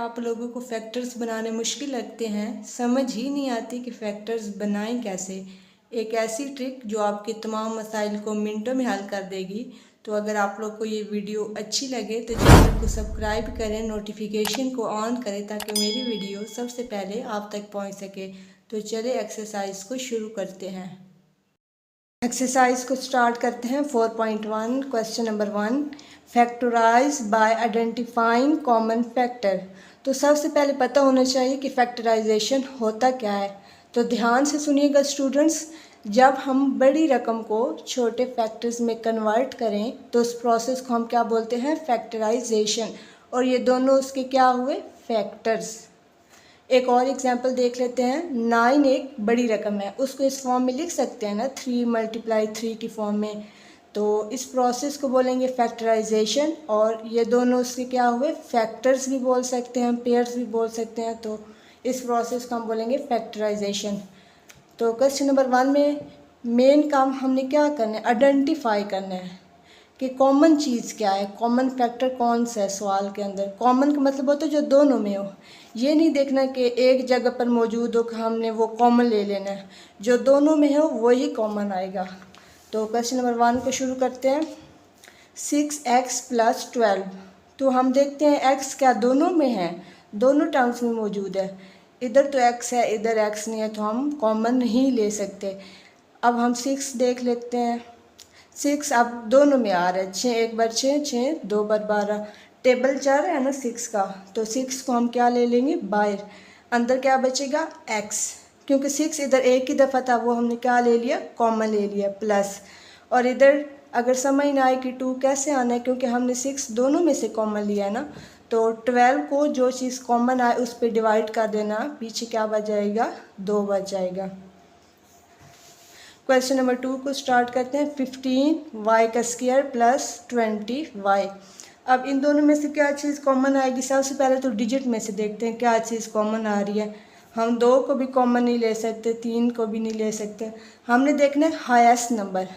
आप लोगों को फैक्टर्स बनाने मुश्किल लगते हैं, समझ ही नहीं आती कि फैक्टर्स बनाएं कैसे। एक ऐसी ट्रिक जो आपके तमाम मसाइल को मिनटों में हल कर देगी। तो अगर आप लोग को ये वीडियो अच्छी लगे तो चैनल को सब्सक्राइब करें, नोटिफिकेशन को ऑन करें ताकि मेरी वीडियो सबसे पहले आप तक पहुंच सके। तो चलिए एक्सरसाइज को शुरू करते हैं। एक्सरसाइज को स्टार्ट करते हैं। 4.1 question number 1, factorise by identifying common factor. तो सबसे पहले पता होना चाहिए कि फैक्टराइजेशन होता क्या है। तो ध्यान से सुनिएगा स्टूडेंट्स, जब हम बड़ी रकम को छोटे फैक्टर्स में कन्वर्ट करें तो उस प्रोसेस को हम क्या बोलते हैं, फैक्टराइजेशन। और ये दोनों उसके क्या हुए, फैक्टर्स। एक और एग्जाम्पल देख लेते हैं। 9 एक बड़ी रकम है, उसको इस फॉर्म में लिख सकते हैं ना, 3 × 3 की फॉर्म में। तो इस प्रोसेस को बोलेंगे फैक्टराइजेशन। और ये दोनों उसके क्या हुए, फैक्टर्स भी बोल सकते हैं, पेयर्स भी बोल सकते हैं। तो इस प्रोसेस को हम बोलेंगे फैक्टराइजेशन। तो क्वेश्चन नंबर 1 में मेन काम हमने क्या करना है, आइडेंटिफाई करना है कि कॉमन चीज़ क्या है, कॉमन फैक्टर कौन सा है। सवाल के अंदर कॉमन का मतलब होता है जो दोनों में हो। ये नहीं देखना कि एक जगह पर मौजूद हो कि हमने वो कॉमन ले लेना है, जो दोनों में हो वही कॉमन आएगा। तो क्वेश्चन नंबर 1 को शुरू करते हैं। 6x + 12। तो हम देखते हैं x क्या दोनों में है, दोनों टर्म्स में मौजूद है। इधर तो x है, इधर x नहीं है, तो हम कॉमन नहीं ले सकते। अब हम 6 देख लेते हैं। 6 अब दोनों में आ रहा है, 6 एक बार 6, 6 2 बार 12। टेबल 4 है ना 6 का, तो 6 को हम क्या ले लेंगे, बाहर। अंदर क्या बचेगा, x। क्योंकि 6 इधर एक ही दफ़ा था, वो हमने क्या ले लिया, कॉमन ले लिया, प्लस। और इधर अगर समझ ना आए कि 2 कैसे आना है, क्योंकि हमने 6 दोनों में से कॉमन लिया है ना, तो 12 को जो चीज़ कॉमन आए उस पर डिवाइड कर देना, पीछे क्या बच जाएगा, 2 बच जाएगा। क्वेश्चन नंबर 2 को स्टार्ट करते हैं। 15y² + 20y। अब इन दोनों में से क्या चीज़ कॉमन आएगी। सबसे पहले तो डिजिट में से देखते हैं क्या चीज़ कॉमन आ रही है। हम 2 को भी कॉमन नहीं ले सकते, 3 को भी नहीं ले सकते। हमने देखना है हाईएस्ट नंबर,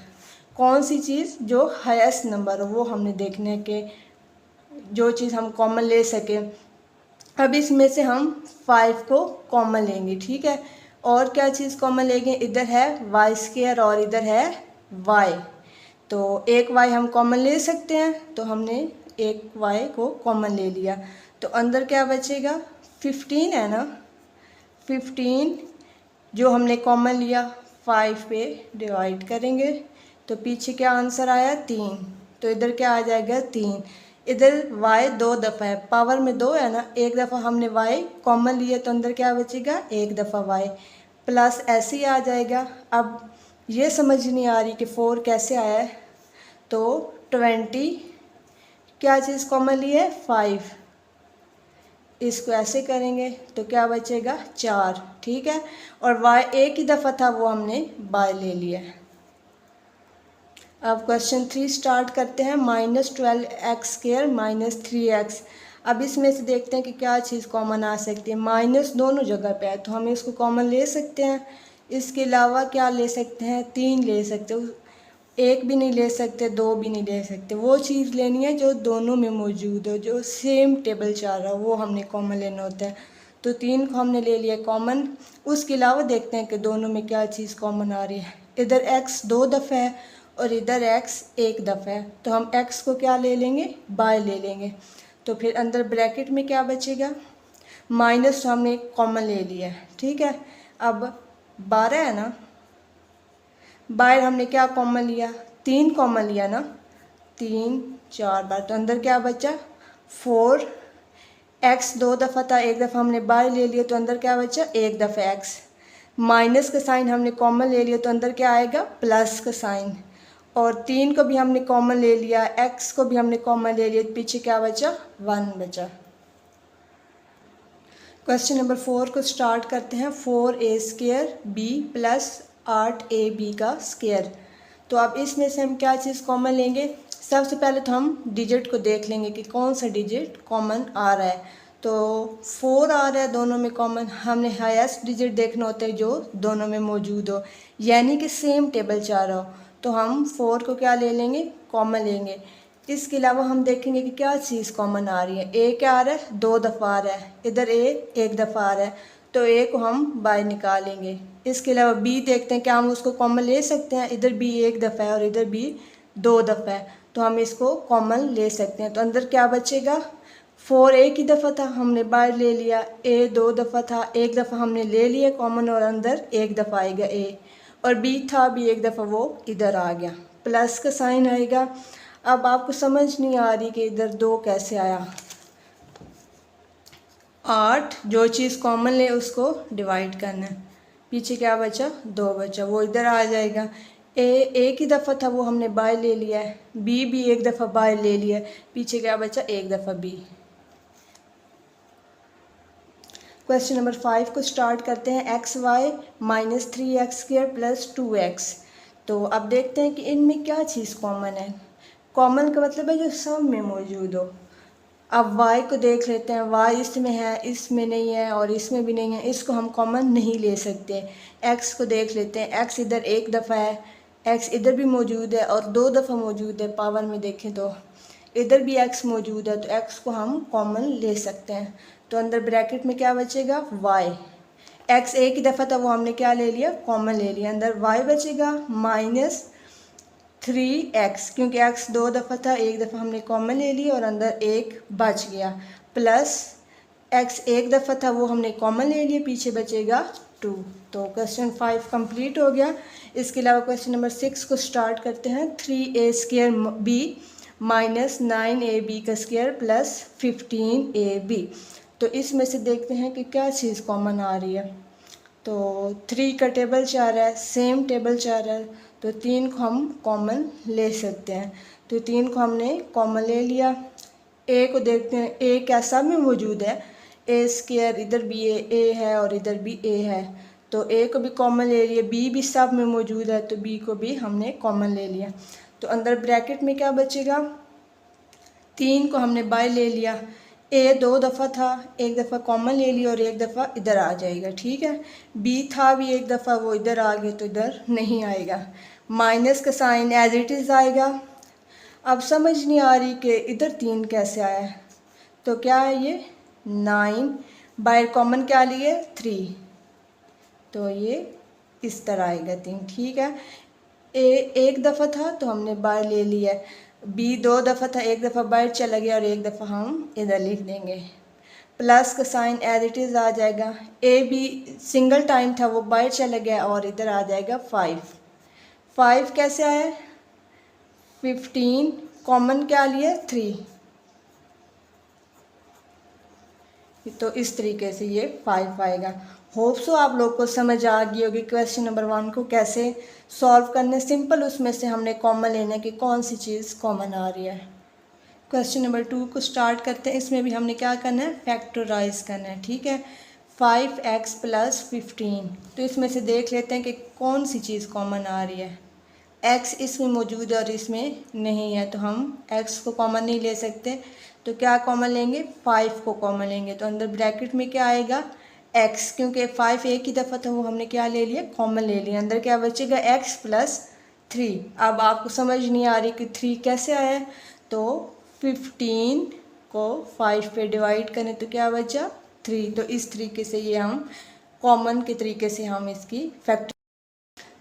कौन सी चीज़ जो हाईएस्ट नंबर हो वो हमने देखना है कि जो चीज़ हम कॉमन ले सकें। अब इसमें से हम 5 को कॉमन लेंगे, ठीक है। और क्या चीज़ कॉमन लेंगे, इधर है y² और इधर है y। तो एक y हम कॉमन ले सकते हैं, तो हमने एक y को कॉमन ले लिया। तो अंदर क्या बचेगा, 15 है ना। 15 जो हमने कॉमन लिया 5 पे डिवाइड करेंगे, तो पीछे क्या आंसर आया, 3। तो इधर क्या आ जाएगा, 3। इधर y 2 दफ़ा है, पावर में 2 है ना, एक दफ़ा हमने y कॉमन लिया, तो अंदर क्या बचेगा, एक दफ़ा y, प्लस ऐसे ही आ जाएगा। अब ये समझ नहीं आ रही कि 4 कैसे आया है। तो 20 क्या चीज़ कॉमन ली है, 5। इसको ऐसे करेंगे तो क्या बचेगा, 4, ठीक है। और y एक ही दफ़ा था, वो हमने बाय ले लिया। अब क्वेश्चन 3 स्टार्ट करते हैं। -12x² - 3x। अब इसमें से देखते हैं कि क्या चीज़ कॉमन आ सकती है। माइनस दोनों जगह पे है, तो हम इसको कॉमन ले सकते हैं। इसके अलावा क्या ले सकते हैं, 3 ले सकते हो, 1 भी नहीं ले सकते, 2 भी नहीं ले सकते। वो चीज़ लेनी है जो दोनों में मौजूद हो, जो सेम टेबल चाह रहा हो, वो हमने कॉमन लेना होता है। तो 3 को हमने ले लिया कॉमन। उसके अलावा देखते हैं कि दोनों में क्या चीज़ कॉमन आ रही है। इधर x 2 दफ़ा है और इधर x एक दफ़ा है, तो हम x को क्या ले लेंगे, बाय ले लेंगे। तो फिर अंदर ब्रैकेट में क्या बचेगा, माइनस तो हमने कॉमन ले लिया है, ठीक है। अब 12 है ना, बाहर हमने क्या कॉमन लिया, 3 कॉमन लिया ना, 3 4 बार, तो अंदर क्या बचा, 4। x 2 दफ़ा था, एक दफ़ा हमने बाहर ले लिया, तो अंदर क्या बचा, एक दफ़ा x। माइनस का साइन हमने कॉमन ले लिया, तो अंदर क्या आएगा, प्लस का साइन। और 3 को भी हमने कॉमन ले लिया, x को भी हमने कॉमन ले लिया, पीछे क्या बचा, 1 बचा। क्वेश्चन नंबर 4 को स्टार्ट करते हैं। 4a² b + 8ab का स्क्वायर। तो अब इसमें से हम क्या चीज़ कॉमन लेंगे। सबसे पहले तो हम डिजिट को देख लेंगे कि कौन सा डिजिट कॉमन आ रहा है। तो 4 आ रहा है दोनों में कॉमन। हमने हाईएस्ट डिजिट देखना होता है जो दोनों में मौजूद हो, यानी कि सेम टेबल चाह रहा हो। तो हम 4 को क्या ले लेंगे, कॉमन लेंगे। इसके अलावा हम देखेंगे कि क्या चीज़ कॉमन आ रही है। ए क्या आ रहा है, 2 दफ़ा आ रहा है, इधर ए 1 दफ़ा आ रहा है, तो ए को हम बाय निकालेंगे। इसके अलावा बी देखते हैं, क्या हम उसको कॉमन ले सकते हैं। इधर बी 1 दफ़ा है और इधर बी 2 दफ़ा है, तो हम इसको कॉमन ले सकते हैं। तो अंदर क्या बचेगा, 4 एक ही दफ़ा था, हमने बाय ले लिया। ए 2 दफ़ा था, 1 दफ़ा हमने ले लिया कॉमन, और अंदर 1 दफ़ा आएगा ए। और बी था भी 1 दफ़ा, वो इधर आ गया, प्लस का साइन आएगा। अब आपको समझ नहीं आ रही कि इधर 2 कैसे आया। 8 जो चीज़ कॉमन ले उसको डिवाइड करना है। पीछे क्या बचा, 2 बचा, वो इधर आ जाएगा। ए एक ही दफ़ा था, वो हमने बाय ले लिया है। बी भी 1 दफ़ा बाय ले लिया है, पीछे क्या बचा, 1 दफ़ा बी। क्वेश्चन नंबर 5 को स्टार्ट करते हैं। X y minus 3x² plus 2x। तो अब देखते हैं कि इनमें क्या चीज़ कॉमन है। कॉमन का मतलब है जो सब में मौजूद हो। अब y को देख लेते हैं, y इसमें है, इसमें नहीं है और इसमें भी नहीं है, इसको हम कॉमन नहीं ले सकते। x को देख लेते हैं, x इधर 1 दफ़ा है, x इधर भी मौजूद है और 2 दफ़ा मौजूद है। पावर में देखें तो इधर भी x मौजूद है, तो x को हम कॉमन ले सकते हैं। तो अंदर ब्रैकेट में क्या बचेगा, y। x एक ही दफ़ा था, वो हमने क्या ले लिया, कॉमन ले लिया। अंदर y बचेगा माइनस 3x, क्योंकि x 2 दफ़ा था, 1 दफ़ा हमने कॉमन ले लिया और अंदर 1 बच गया। प्लस x 1 दफ़ा था, वो हमने कॉमन ले लिया, पीछे बचेगा 2। तो क्वेश्चन 5 कंप्लीट हो गया। इसके अलावा क्वेश्चन नंबर 6 को स्टार्ट करते हैं। 3a² minus 9ab² plus 15ab। तो इसमें से देखते हैं कि क्या चीज़ कॉमन आ रही है। तो 3 का टेबल 4 है, सेम टेबल 4 है, तो 3 को हम कॉमन ले सकते हैं। तो 3 को हमने कॉमन ले लिया। ए को देखते हैं, ए क्या सब में मौजूद है, a², इधर भी ए है और इधर भी ए है, तो ए को भी कॉमन ले लिया। बी भी सब में मौजूद है, तो बी को भी हमने कॉमन ले लिया। तो अंदर ब्रैकेट में क्या बचेगा, 3 को हमने बाय ले लिया। ए 2 दफ़ा था, 1 दफ़ा कॉमन ले लिया और 1 दफ़ा इधर आ जाएगा, ठीक है। बी था भी 1 दफ़ा, वो इधर आ गया, तो इधर नहीं आएगा। माइनस का साइन एज इट इज़ आएगा। अब समझ नहीं आ रही कि इधर 3 कैसे आया है। तो क्या है ये 9, बाय कॉमन क्या लिए 3, तो ये इस तरह आएगा 3, ठीक है। ए 1 दफ़ा था, तो हमने बाय ले लिया। बी 2 दफ़ा था, 1 दफ़ा बाहर चला गया और 1 दफ़ा हम इधर लिख देंगे। प्लस का साइन एज इट इज़ आ जाएगा। ए बी सिंगल टाइम था, वो बाहर चला गया और इधर आ जाएगा 5। 5 कैसे आया, 15 कॉमन क्या लिया 3, तो इस तरीके से ये 5 आएगा। होप सो आप लोग को समझ आ गई होगी क्वेश्चन नंबर 1 को कैसे सॉल्व करने। सिंपल उसमें से हमने कॉमन लेना है कि कौन सी चीज़ कॉमन आ रही है। क्वेश्चन नंबर 2 को स्टार्ट करते हैं। इसमें भी हमने क्या करना है, फैक्टराइज करना है, ठीक है। 5x प्लस 15, तो इसमें से देख लेते हैं कि कौन सी चीज़ कॉमन आ रही है। x इसमें मौजूद है और इसमें नहीं है, तो हम x को कॉमन नहीं ले सकते, तो क्या कॉमन लेंगे, 5 को कॉमन लेंगे। तो अंदर ब्रैकेट में क्या आएगा, x, क्योंकि 5 एक ही दफ़ा था, वो हमने क्या ले लिया, कॉमन ले लिया। अंदर क्या बचेगा, x प्लस 3। अब आपको समझ नहीं आ रही कि 3 कैसे आया, तो 15 को 5 पे डिवाइड करें तो क्या बचा 3। तो इस तरीके से ये हम कॉमन के तरीके से हम इसकी फैक्टर।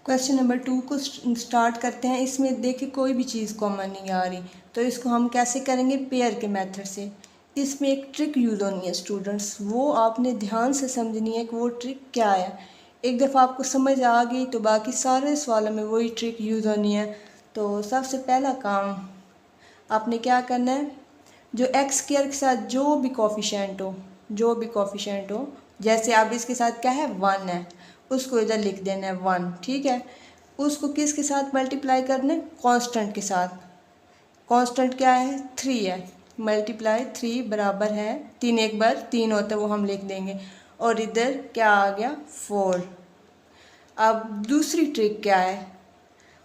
क्वेश्चन नंबर 2 को स्टार्ट करते हैं। इसमें देखिए कोई भी चीज़ कॉमन नहीं आ रही, तो इसको हम कैसे करेंगे, पेयर के मेथड से। इसमें एक ट्रिक यूज़ होनी है स्टूडेंट्स, वो आपने ध्यान से समझनी है कि वो ट्रिक क्या है। एक दफ़ा आपको समझ आ गई तो बाकी सारे सवालों में वही ट्रिक यूज़ होनी है। तो सबसे पहला काम आपने क्या करना है, जो x² के साथ जो भी कोफिशिएंट हो, जैसे अब इसके साथ क्या है 1 है, उसको इधर लिख देना है 1, ठीक है। उसको किसके साथ मल्टीप्लाई करना है, कांस्टेंट के साथ। कांस्टेंट क्या है 3 है, मल्टीप्लाई 3 बराबर है 3, एक बार 3 होता है वो हम लिख देंगे, और इधर क्या आ गया 4। अब दूसरी ट्रिक क्या है,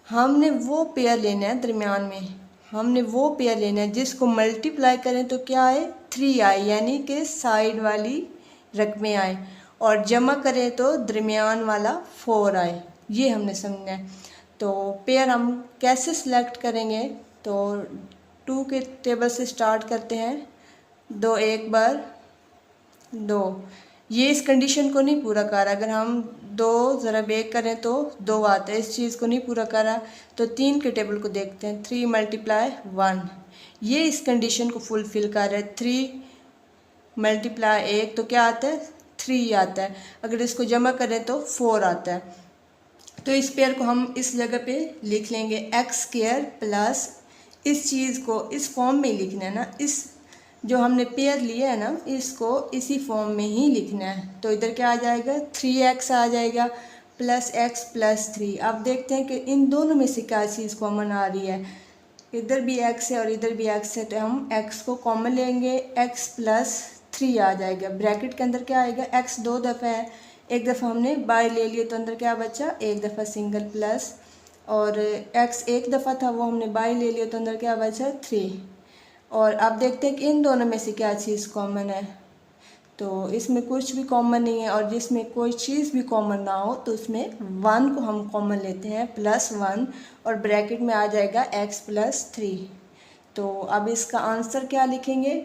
हमने वो पेयर लेना है दरमियान में, हमने वो पेयर लेना है जिसको मल्टीप्लाई करें तो क्या आए 3 आए, यानी कि साइड वाली रकमें आए, और जमा करें तो दरमियान वाला 4 आए। ये हमने समझना है। तो पेयर हम कैसे सिलेक्ट करेंगे, तो 2 के टेबल से स्टार्ट करते हैं। 2 एक बार 2, ये इस कंडीशन को नहीं पूरा कर रहा। अगर हम 2 ज़रा बेक करें तो 2 आता है, इस चीज़ को नहीं पूरा कर रहा। तो 3 के टेबल को देखते हैं। 3 × 1, ये इस कंडीशन को फुलफ़िल कर रहा है। 3 × 1 तो क्या आता है, 3 आता है। अगर इसको जमा करें तो 4 आता है। तो इस पेयर को हम इस जगह पे लिख लेंगे x² प्लस, इस चीज़ को इस फॉर्म में लिखना है ना, इस जो हमने पेयर लिया है ना, इसको इसी फॉर्म में ही लिखना है। तो इधर क्या आ जाएगा, 3x आ जाएगा प्लस x प्लस 3। अब देखते हैं कि इन दोनों में से क्या चीज़ कॉमन आ रही है। इधर भी x है और इधर भी x है, तो हम x को कॉमन लेंगे, x प्लस 3 आ जाएगा। ब्रैकेट के अंदर क्या आएगा, x 2 दफ़ा है, एक दफ़ा हमने बाय ले लिया तो अंदर क्या बचा, एक दफ़ा सिंगल प्लस, और x एक दफ़ा था वो हमने बाय ले लिया तो अंदर क्या बचा, 3। और अब देखते हैं कि इन दोनों में से क्या चीज़ कॉमन है। तो इसमें कुछ भी कॉमन नहीं है, और जिसमें कोई चीज़ भी कॉमन ना हो तो उसमें 1 को हम कॉमन लेते हैं, +1, और ब्रैकेट में आ जाएगा x प्लस 3। तो अब इसका आंसर क्या लिखेंगे,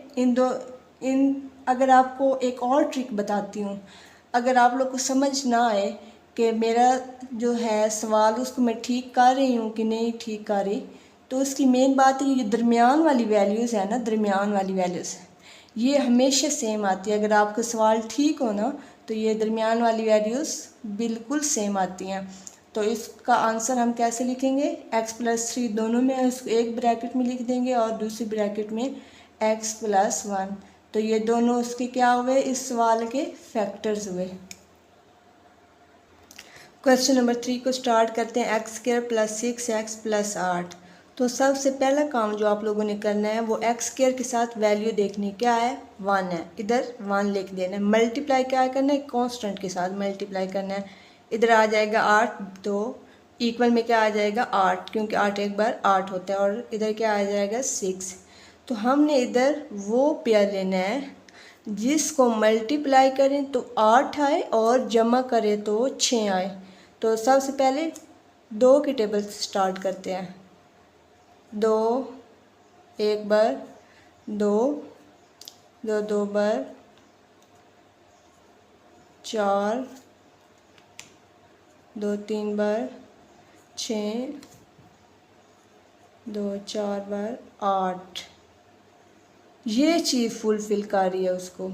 अगर आपको एक और ट्रिक बताती हूँ, अगर आप लोग को समझ ना आए कि मेरा जो है सवाल उसको मैं ठीक कर रही हूँ कि नहीं ठीक कर रही, तो उसकी मेन बात है ये दरमियान वाली वैल्यूज़ है ना, दरमियान वाली वैल्यूज़ ये हमेशा सेम आती है। अगर आपका सवाल ठीक हो ना तो ये दरमियान वाली वैल्यूज़ बिल्कुल सेम आती हैं। तो इसका आंसर हम कैसे लिखेंगे, x प्लस 3 दोनों में उसको एक ब्रैकेट में लिख देंगे और दूसरी ब्रैकेट में x प्लस 1। तो ये दोनों उसके क्या हुए, इस सवाल के फैक्टर्स हुए। क्वेश्चन नंबर 3 को स्टार्ट करते हैं। x² plus 6x plus 8। तो सबसे पहला काम जो आप लोगों ने करना है वो x² के साथ वैल्यू देखनी, क्या है, 1 है, इधर 1 लिख देना है। मल्टीप्लाई क्या करना है, कांस्टेंट के साथ मल्टीप्लाई करना है। इधर आ जाएगा 8, तो इक्वल में क्या आ जाएगा, 8, क्योंकि 8 एक बार 8 होता है, और इधर क्या आ जाएगा, 6। तो हमने इधर वो पेयर लेना है जिसको मल्टीप्लाई करें तो 8 आए और जमा करें तो 6 आए। तो सबसे पहले 2 के टेबल से स्टार्ट करते हैं। 2 एक बार 2, 2 दो बार 4, 2 3 बार 6, 2 4 बार 8। ये चीज़ फुलफिल कर रही है उसको।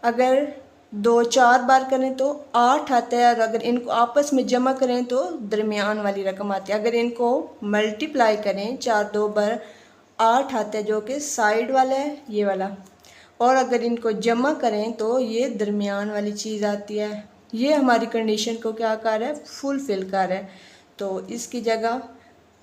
अगर 2 4 बार करें तो 8 आता है, और अगर इनको आपस में जमा करें तो दरमियान वाली रकम आती है। अगर इनको मल्टीप्लाई करें 4 2 बार 8 आता है, जो कि साइड वाला है ये वाला, और अगर इनको जमा करें तो ये दरमियान वाली चीज़ आती है। ये हमारी कंडीशन को क्या कर रहा है, फुलफिल कर रहा है। तो इसकी जगह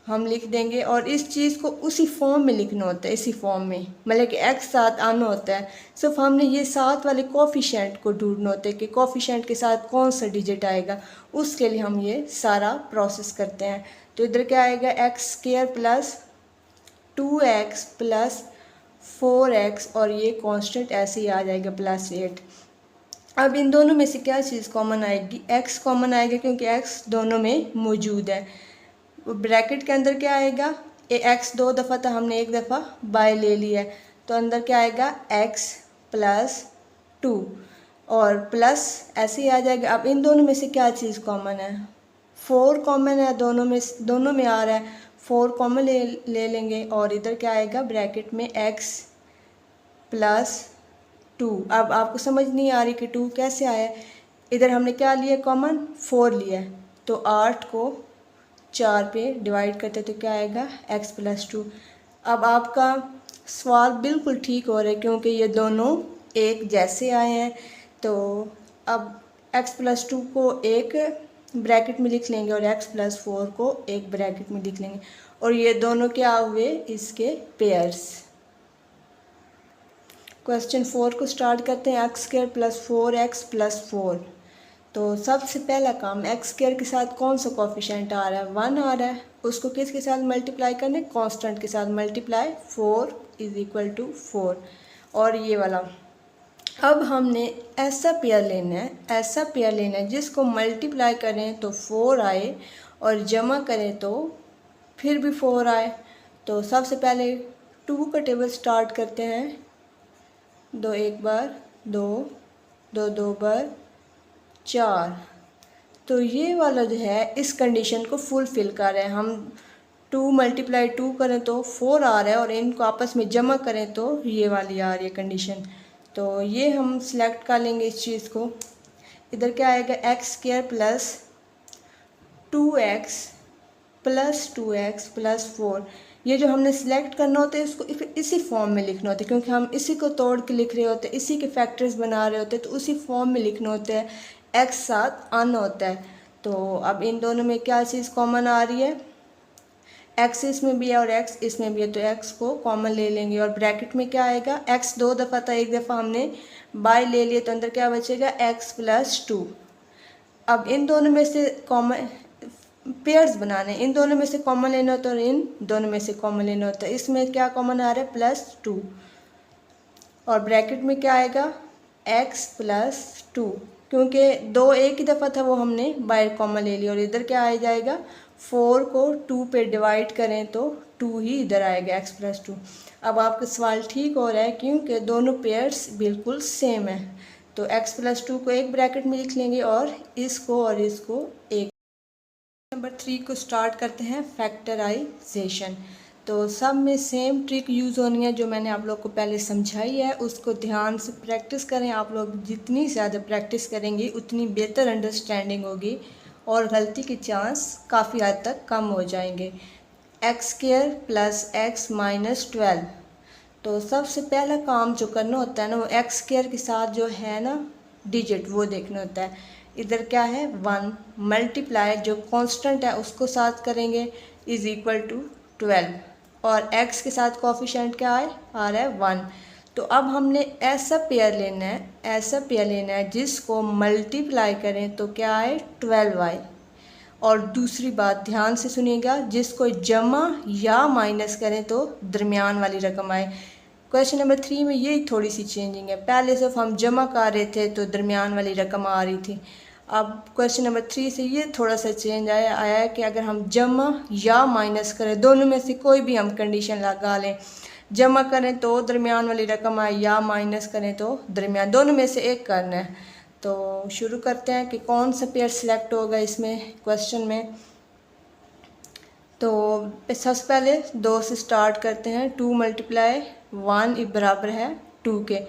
हम लिख देंगे, और इस चीज़ को उसी फॉर्म में लिखना होता है, इसी फॉर्म में, मतलब कि x साथ आना होता है। सिर्फ हमने ये साथ वाले कोफिशेंट को ढूंढना होता है कि कोफिशेंट के साथ कौन सा डिजिट आएगा, उसके लिए हम ये सारा प्रोसेस करते हैं। तो इधर क्या आएगा, x² plus 2x plus 4x, और ये कांस्टेंट ऐसे ही आ जाएगा प्लस 8। अब इन दोनों में से क्या चीज़ कॉमन आएगी, x कॉमन आएगा, क्योंकि x दोनों में मौजूद है। ब्रैकेट के अंदर क्या आएगा, x 2 दफ़ा था, हमने एक दफ़ा बाय ले लिया है, तो अंदर क्या आएगा, x प्लस 2, और प्लस ऐसे ही आ जाएगा। अब इन दोनों में से क्या चीज़ कॉमन है, 4 कॉमन है, दोनों में आ रहा है, 4 कॉमन ले लेंगे, और इधर क्या आएगा, ब्रैकेट में x प्लस 2। अब आपको समझ नहीं आ रही कि 2 कैसे आया, इधर हमने क्या लिया कॉमन, 4 लिया है, तो 8 को 4 पे डिवाइड करते तो क्या आएगा, x प्लस 2। अब आपका सवाल बिल्कुल ठीक हो रहा है, क्योंकि ये दोनों एक जैसे आए हैं। तो अब x प्लस 2 को एक ब्रैकेट में लिख लेंगे, और x प्लस 4 को एक ब्रैकेट में लिख लेंगे, और ये दोनों क्या हुए, इसके पेयर्स। क्वेश्चन 4 को स्टार्ट करते हैं। x² plus 4x plus 4। तो सबसे पहला काम, x² के साथ कौन सा कोफिशेंट आ रहा है, 1 आ रहा है, उसको किसके साथ मल्टीप्लाई करना है, कांस्टेंट के साथ मल्टीप्लाई, 4 = 4, और ये वाला। अब हमने ऐसा पेयर लेना है जिसको मल्टीप्लाई करें तो 4 आए, और जमा करें तो फिर भी 4 आए। तो सबसे पहले 2 का टेबल स्टार्ट करते हैं। 2 एक बार, 2 2 दो बार, 4। तो ये वाला जो है इस कंडीशन को फुलफिल कर रहे हैं। हम 2 मल्टीप्लाई 2 करें तो 4 आ रहा है और इनको आपस में जमा करें तो ये वाली आ रही है कंडीशन। तो ये हम सिलेक्ट कर लेंगे इस चीज़ को। इधर क्या आएगा, x square plus 2x plus 2x plus 4। ये जो हमने सिलेक्ट करना होता है इसको इसी फॉर्म में लिखना होता है, क्योंकि हम इसी को तोड़ के लिख रहे होते हैं, इसी के फैक्टर्स बना रहे होते हैं, तो उसी फॉर्म में लिखना होता है, x साथ आना होता है। तो अब इन दोनों में क्या चीज़ कॉमन आ रही है, x इसमें भी है और x इसमें भी है, तो x को कॉमन ले लेंगे और ब्रैकेट में क्या आएगा, x 2 दफ़ा था, एक दफ़ा हमने बाय ले लिया, तो अंदर क्या बचेगा, x प्लस 2। अब इन दोनों में से कॉमन पेयर्स बनाने, इन दोनों में से कॉमन लेना होता है और इन दोनों में से कॉमन लेना होता है। इसमें क्या कॉमन आ रहा है, +2 और ब्रैकेट में क्या आएगा, x प्लस 2, क्योंकि 2 एक ही दफ़ा था वो हमने बाय कॉमन ले लिया। और इधर क्या आ जाएगा, 4 को 2 पे डिवाइड करें तो 2 ही इधर आएगा, x प्लस 2। अब आपका सवाल ठीक हो रहा है क्योंकि दोनों पेयर्स बिल्कुल सेम है। तो x प्लस 2 को एक ब्रैकेट में लिख लेंगे और इसको एक। नंबर 3 को स्टार्ट करते हैं, फैक्टराइजेशन। तो सब में सेम ट्रिक यूज़ होनी है जो मैंने आप लोग को पहले समझाई है, उसको ध्यान से प्रैक्टिस करें। आप लोग जितनी ज़्यादा प्रैक्टिस करेंगे उतनी बेहतर अंडरस्टैंडिंग होगी और गलती के चांस काफ़ी हद तक कम हो जाएंगे। X square plus x minus 12। तो सबसे पहला काम जो करना होता है ना, वो एक्स स्क्वायर के साथ जो है ना डिजिट वो देखना होता है। इधर क्या है, 1 मल्टीप्लाई जो कांस्टेंट है उसको साथ करेंगे इज इक्वल टू 12 और x के साथ कोफिशिएंट क्या है, आ रहा है 1। तो अब हमने ऐसा पेयर लेना है जिसको मल्टीप्लाई करें तो क्या आए, 12y। और दूसरी बात ध्यान से सुनिएगा, जिसको जमा या माइनस करें तो दरमियान वाली रकम आए। क्वेश्चन नंबर 3 में ये थोड़ी सी चेंजिंग है, पहले सिर्फ हम जमा कर रहे थे तो दरमियान वाली रकम आ रही थी। अब क्वेश्चन नंबर 3 से ये थोड़ा सा चेंज आया है कि अगर हम जमा या माइनस करें, दोनों में से कोई भी हम कंडीशन लगा लें, जमा करें तो दरमियान वाली रकम आए या माइनस करें तो दरमियान, दोनों में से एक करना है। तो शुरू करते हैं कि कौन सा पेयर सिलेक्ट होगा इसमें क्वेश्चन में। तो सबसे पहले 2 से स्टार्ट करते हैं। 2 मल्टीप्लाई 1 बराबर है 2 के।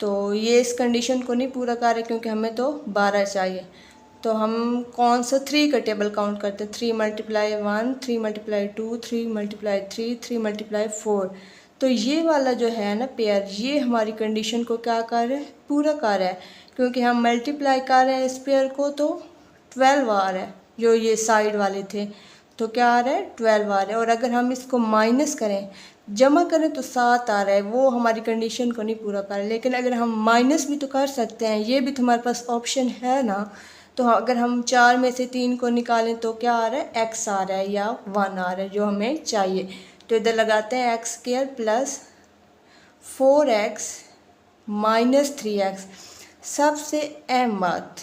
तो ये इस कंडीशन को नहीं पूरा कर रहे क्योंकि हमें तो 12 चाहिए। तो हम कौन सा 3 का टेबल काउंट करते हैं। 3 मल्टीप्लाई 1, 3 मल्टीप्लाई 2, 3 मल्टीप्लाई 3, 3 मल्टीप्लाई 4। तो ये वाला जो है ना पेयर, ये हमारी कंडीशन को क्या कर रहा है, पूरा कर रहा है, क्योंकि हम मल्टीप्लाई कर रहे हैं इस पेयर को तो 12 आ रहा है, जो ये साइड वाले थे तो क्या आ रहा है, 12 आ रहा है। और अगर हम इसको माइनस करें, जमा करें तो 7 आ रहा है, वो हमारी कंडीशन को नहीं पूरा कर रहा। लेकिन अगर हम माइनस भी तो कर सकते हैं, ये भी तो हमारे पास ऑप्शन है ना। तो अगर हम 4 में से 3 को निकालें तो क्या आ रहा है, x आ रहा है या 1 आ रहा है जो हमें चाहिए। तो इधर लगाते हैं x square plus 4x minus 3x। सबसे अहम बात,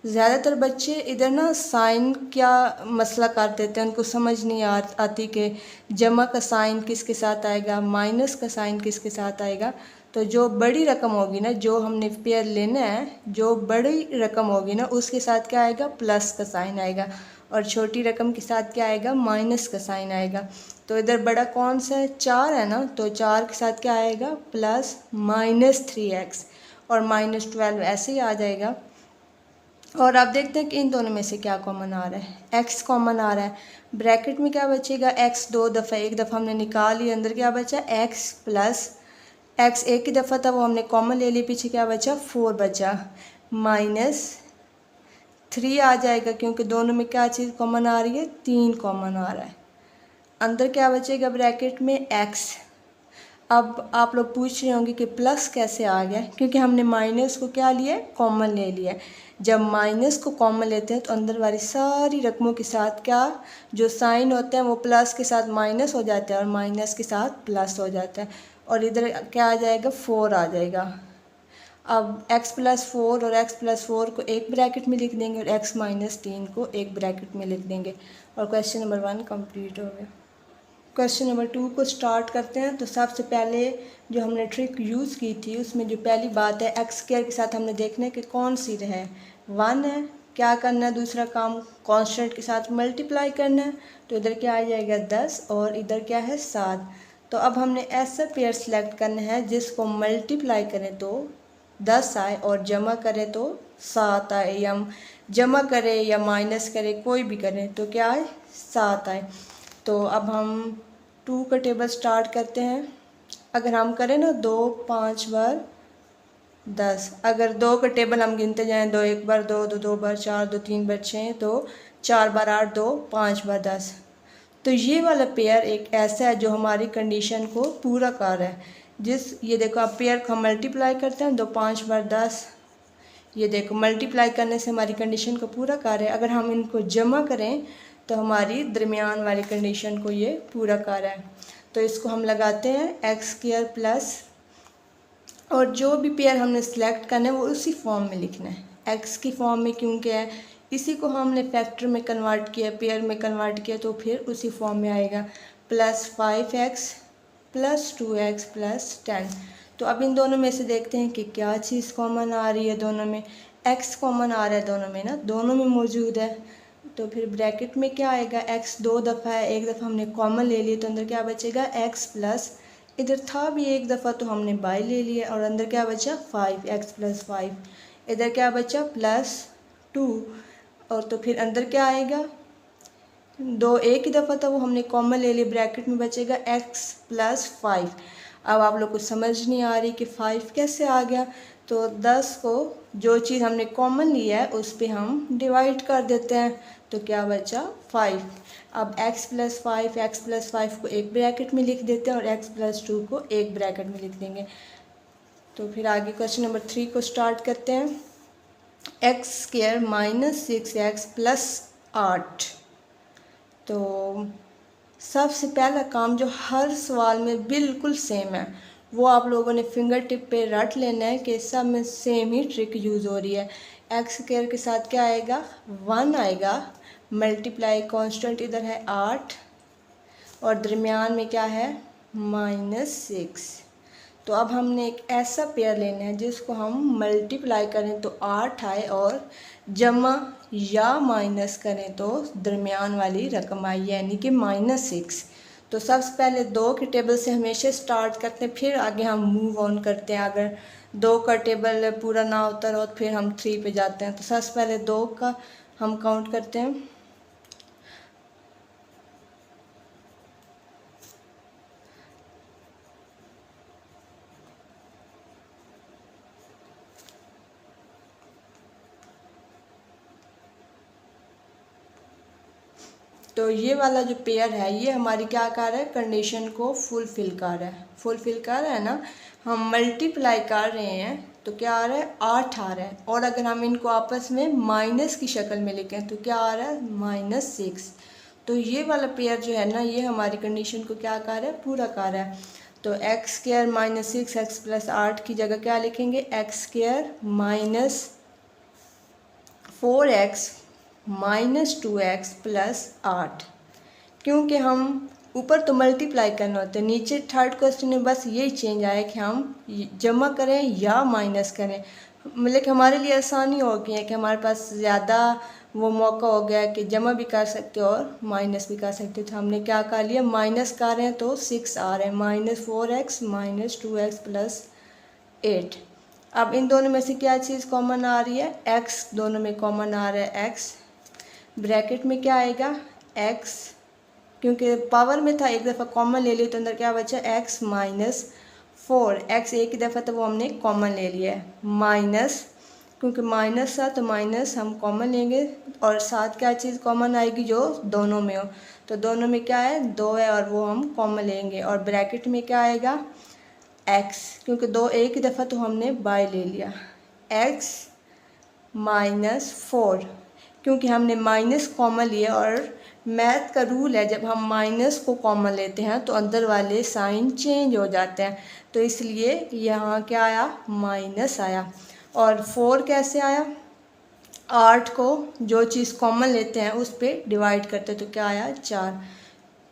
ज़्यादातर बच्चे इधर ना साइन क्या मसला कर देते हैं, उनको समझ नहीं आती कि जमा का साइन किसके साथ आएगा, माइनस का साइन किसके साथ आएगा। तो जो बड़ी रकम होगी ना, जो हमने पेयर लेना है, जो बड़ी रकम होगी ना उसके साथ क्या आएगा, प्लस का साइन आएगा और छोटी रकम के साथ क्या आएगा, माइनस का साइन आएगा। तो इधर बड़ा कौन सा है, 4 है ना, तो 4 के साथ क्या आएगा, प्लस माइनस 3x और माइनस 12 ऐसे ही आ जाएगा। और आप देखते हैं कि इन दोनों में से क्या कॉमन आ रहा है, x कॉमन आ रहा है। ब्रैकेट में क्या बचेगा, x 2 दफ़ा, एक दफ़ा हमने निकाल लिया, अंदर क्या बचा, x प्लस x एक ही दफ़ा था वो हमने कॉमन ले लिया, पीछे क्या बचा, 4 बचा, माइनस 3 आ जाएगा क्योंकि दोनों में क्या चीज़ कॉमन आ रही है, 3 कॉमन आ रहा है। अंदर क्या बचेगा ब्रैकेट में, x। अब आप लोग पूछ रहे होंगे कि प्लस कैसे आ गया, क्योंकि हमने माइनस को क्या लिया, कॉमन ले लिया। जब माइनस को कॉमन लेते हैं तो अंदर वाली सारी रकमों के साथ क्या, जो साइन होते हैं वो प्लस के साथ माइनस हो जाता है और माइनस के साथ प्लस हो जाता है। और इधर क्या आ जाएगा, 4 आ जाएगा। अब x प्लस 4 और x प्लस 4 को एक ब्रैकेट में लिख देंगे और x माइनस 3 को एक ब्रैकेट में लिख देंगे और क्वेश्चन नंबर 1 कंप्लीट हो गया। क्वेश्चन नंबर 2 को स्टार्ट करते हैं। तो सबसे पहले जो हमने ट्रिक यूज़ की थी उसमें जो पहली बात है एक्स स्क्वायर के साथ हमने देखना है कि कौन सी है 1 है। क्या करना है दूसरा काम, कांस्टेंट के साथ मल्टीप्लाई करना है। तो इधर क्या आ जाएगा 10 और इधर क्या है 7। तो अब हमने ऐसा पेयर सेलेक्ट करना है जिसको मल्टीप्लाई करें तो 10 आए और जमा करें तो 7 आए, या जमा करें या माइनस करें कोई भी करें तो क्या आए 7 आए। तो अब हम 2 का टेबल स्टार्ट करते हैं। अगर हम करें ना 2 5 बार 10, अगर 2 का टेबल हम गिनते जाएं 2 1 बार 2 2 2 बार 4 2 3 बार 6 तो 4 बार 8 2 5 बार 10। तो ये वाला पेयर एक ऐसा है जो हमारी कंडीशन को पूरा कर रहा है। ये देखो आप पेयर को हम मल्टीप्लाई करते हैं 2 5 बार 10, ये देखो मल्टीप्लाई करने से हमारी कंडीशन को पूरा कर रहा है। अगर हम इनको जमा करें तो हमारी दरमियान वाली कंडीशन को ये पूरा कर रहा है। तो इसको हम लगाते हैं एक्स स्क्वायर प्लस, और जो भी पेयर हमने सेलेक्ट करना है वो उसी फॉर्म में लिखना है, एक्स की फॉर्म में, क्योंकि है इसी को हमने फैक्टर में कन्वर्ट किया, पेयर में कन्वर्ट किया, तो फिर उसी फॉर्म में आएगा। Plus 5x plus 2x plus 10। तो अब इन दोनों में से देखते हैं कि क्या चीज़ कॉमन आ रही है दोनों में। x कॉमन आ रहा है दोनों में ना, दोनों में मौजूद है। तो फिर ब्रैकेट में क्या आएगा, x 2 दफ़ा है, एक दफ़ा हमने कॉमन ले लिया तो अंदर क्या बचेगा x प्लस, इधर था भी एक दफ़ा तो हमने बाई ले लिया, और अंदर क्या बचा 5x प्लस 5, इधर क्या बचा प्लस 2, और तो फिर अंदर क्या आएगा 2 एक ही दफ़ा था वो हमने कॉमन ले लिया, ब्रैकेट में बचेगा x प्लस 5। अब आप लोग को समझ नहीं आ रही कि 5 कैसे आ गया। तो 10 को जो चीज़ हमने कॉमन लिया है उस पर हम डिवाइड कर देते हैं, तो क्या बचा 5। अब x प्लस 5 को एक ब्रैकेट में लिख देते हैं और x प्लस 2 को एक ब्रैकेट में लिख देंगे। तो फिर आगे क्वेश्चन नंबर 3 को स्टार्ट करते हैं। X square minus 6x plus 8। तो सबसे पहला काम जो हर सवाल में बिल्कुल सेम है वो आप लोगों ने फिंगर टिप पे रट लेना है कि सब में सेम ही ट्रिक यूज़ हो रही है। एक्स स्क्वायर के साथ क्या आएगा 1 आएगा, मल्टीप्लाई कांस्टेंट इधर है 8 और दरमियान में क्या है -6। तो अब हमने एक ऐसा पेयर लेना है जिसको हम मल्टीप्लाई करें तो 8 आए और जमा या माइनस करें तो दरमियान वाली रकम आई, यानी कि -6। तो सबसे पहले 2 के टेबल से हमेशा स्टार्ट करते हैं, फिर आगे हम मूव ऑन करते हैं। अगर 2 का टेबल पूरा ना होता रहो तो फिर हम 3 पे जाते हैं। तो सबसे पहले 2 का हम काउंट करते हैं। तो ये वाला जो पेयर है ये हमारी क्या कर रहा है, कंडीशन को फुलफ़िल कर रहा है ना। हम मल्टीप्लाई कर रहे हैं तो क्या आ रहा है 8 आ रहा है, और अगर हम इनको आपस में माइनस की शक्ल में लिखें तो क्या आ रहा है -6। तो ये वाला पेयर जो है ना ये हमारी कंडीशन को क्या कर रहा है, पूरा कर रहा है। तो एक्स स्क्वायर -6x प्लस 8 की जगह क्या लिखेंगे, x square minus 4x -2x plus 8, क्योंकि हम ऊपर तो मल्टीप्लाई करना होता है, नीचे थर्ड क्वेश्चन में बस यही चेंज आया कि हम जमा करें या माइनस करें। मतलब कि हमारे लिए आसानी हो गई है कि हमारे पास ज़्यादा वो मौका हो गया कि जमा भी कर सकते हो और माइनस भी कर सकते हो। तो हमने क्या कर लिया, माइनस कर रहे हैं तो 6 आ रहे हैं, -4x -2x प्लस 8। अब इन दोनों में से क्या चीज़ कॉमन आ रही है, x दोनों में कॉमन आ रहा है x। ब्रैकेट में क्या आएगा x, क्योंकि पावर में था एक दफ़ा कॉमन ले लिया तो अंदर क्या बचा x -4। x एक ही दफ़ा तो वो हमने कॉमन ले लिया है, माइनस, क्योंकि माइनस था तो माइनस हम कॉमन लेंगे, और साथ क्या चीज़ कॉमन आएगी जो दोनों में हो। तो दोनों में क्या है 2 है और वो हम कॉमन लेंगे, और ब्रैकेट में क्या आएगा x, क्योंकि 2 एक ही दफ़ा तो हमने बाय ले लिया, x -4, क्योंकि हमने माइनस कॉमन लिया। और मैथ का रूल है जब हम माइनस को कॉमन लेते हैं तो अंदर वाले साइन चेंज हो जाते हैं, तो इसलिए यहाँ क्या आया माइनस आया। और 4 कैसे आया, 8 को जो चीज़ कॉमन लेते हैं उस पर डिवाइड करते तो क्या आया 4।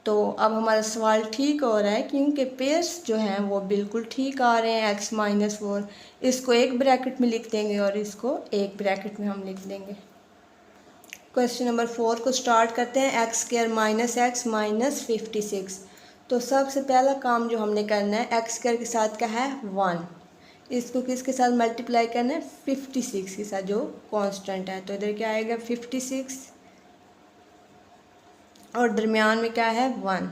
तो अब हमारा सवाल ठीक हो रहा है क्योंकि पेयर्स जो हैं वो बिल्कुल ठीक आ रहे हैं। x-4 इसको एक ब्रैकेट में लिख देंगे और इसको एक ब्रैकेट में हम लिख देंगे। क्वेश्चन नंबर 4 को स्टार्ट करते हैं। x² minus x minus 56। तो सबसे पहला काम जो हमने करना है, x² के साथ क्या है 1, इसको किसके साथ मल्टीप्लाई करना है 56 के साथ जो कांस्टेंट है। तो इधर क्या आएगा 56 और दरमियान में क्या है 1।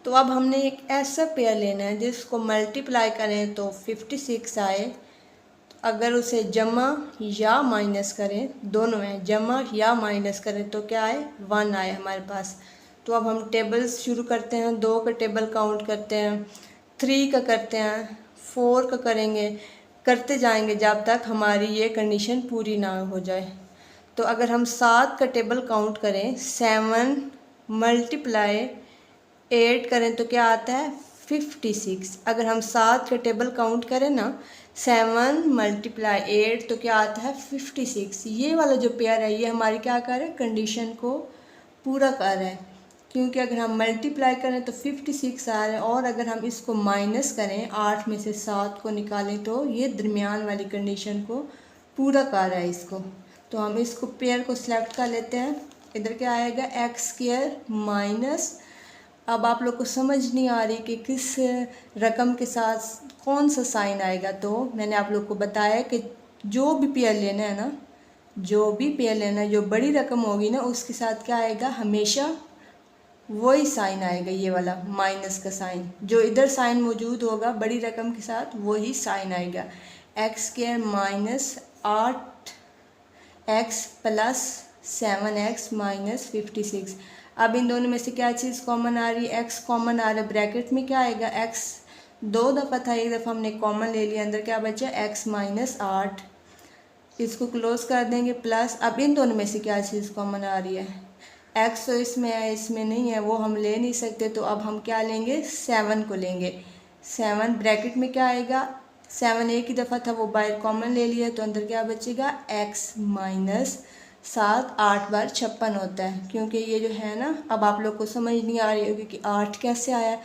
तो अब हमने एक ऐसा पेयर लेना है जिसको मल्टीप्लाई करें तो 56 आए, अगर उसे जमा या माइनस करें, दोनों हैं, जमा या माइनस करें तो क्या आए 1 आए हमारे पास। तो अब हम टेबल्स शुरू करते हैं, 2 का टेबल काउंट करते हैं, 3 का करते हैं, 4 का करेंगे, करते जाएंगे जब तक हमारी ये कंडीशन पूरी ना हो जाए। तो अगर हम 7 का टेबल काउंट करें, 7 मल्टीप्लाई 8 करें तो क्या आता है 56। अगर हम 7 का टेबल काउंट करें ना, 7 मल्टीप्लाई 8 तो क्या आता है 56। ये वाला जो पेयर है ये हमारी क्या कर रहा है, कंडीशन को पूरा कर रहा है, क्योंकि अगर हम मल्टीप्लाई करें तो 56 आ रहा है और अगर हम इसको माइनस करें, 8 में से 7 को निकालें तो ये दरमियान वाली कंडीशन को पूरा कर रहा है इसको। तो हम इसको पेयर को सिलेक्ट कर लेते हैं। इधर क्या आएगा x² माइनस, अब आप लोग को समझ नहीं आ रही कि किस रकम के साथ कौन सा साइन आएगा, तो मैंने आप लोग को बताया कि जो भी पेयर लेना है ना, जो भी पेयर लेना है, जो बड़ी रकम होगी ना उसके साथ क्या आएगा, हमेशा वही साइन आएगा, ये वाला माइनस का साइन। जो इधर साइन मौजूद होगा बड़ी रकम के साथ वही साइन आएगा। x² minus 8x plus 7x minus 56। अब इन दोनों में से क्या चीज़ कॉमन आ रही है, x कॉमन आ रहा है। ब्रैकेट में क्या आएगा, x 2 दफ़ा था, एक दफ़ा हमने कॉमन ले लिया, अंदर क्या बचा x माइनस 8, इसको क्लोज कर देंगे प्लस। अब इन दोनों में से क्या चीज़ कॉमन आ रही है, x तो इसमें है, इसमें नहीं है, वो हम ले नहीं सकते, तो अब हम क्या लेंगे 7 को लेंगे। 7 ब्रैकेट में क्या आएगा, 7 एक ही दफ़ा था, वो बाहर कॉमन ले लिया, तो अंदर क्या बचेगा x माइनस 7, 8 बार 56 होता है। क्योंकि ये जो है ना, अब आप लोग को समझ नहीं आ रही होगी कि 8 कैसे आया,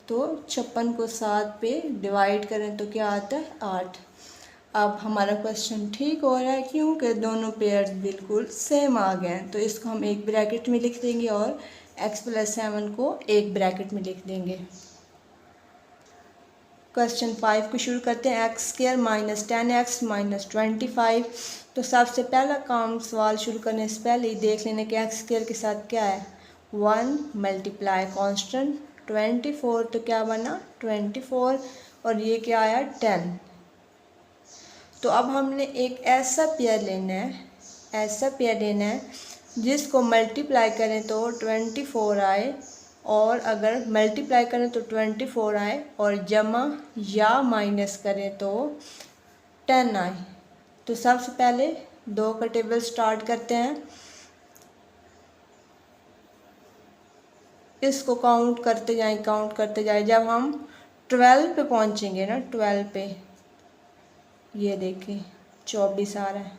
तो 56 को 7 पे डिवाइड करें तो क्या आता है 8। अब हमारा क्वेश्चन ठीक हो रहा है क्योंकि दोनों पेयर्स बिल्कुल सेम आ गए हैं। तो इसको हम एक ब्रैकेट में लिख देंगे और x प्लस 7 को एक ब्रैकेट में लिख देंगे। क्वेश्चन 5 को शुरू करते हैं। x² minus 10x minus 25। तो सबसे पहला काम सवाल शुरू करने से पहले ही देख लेने कि x² के साथ क्या है, 1 मल्टीप्लाई कॉन्स्टेंट 24, तो क्या बना 24 और ये क्या आया 10। तो अब हमने एक ऐसा पेयर लेना है, ऐसा पेयर लेना है जिसको मल्टीप्लाई करें तो 24 आए और अगर मल्टीप्लाई करें तो 24 आए और जमा या माइनस करें तो 10 आए। तो सबसे पहले 2 का टेबल स्टार्ट करते हैं, इसको काउंट करते जाएं, काउंट करते जाएं। जब हम 12 पे पहुंचेंगे ना, 12 पे ये देखिए 24 आ रहा है।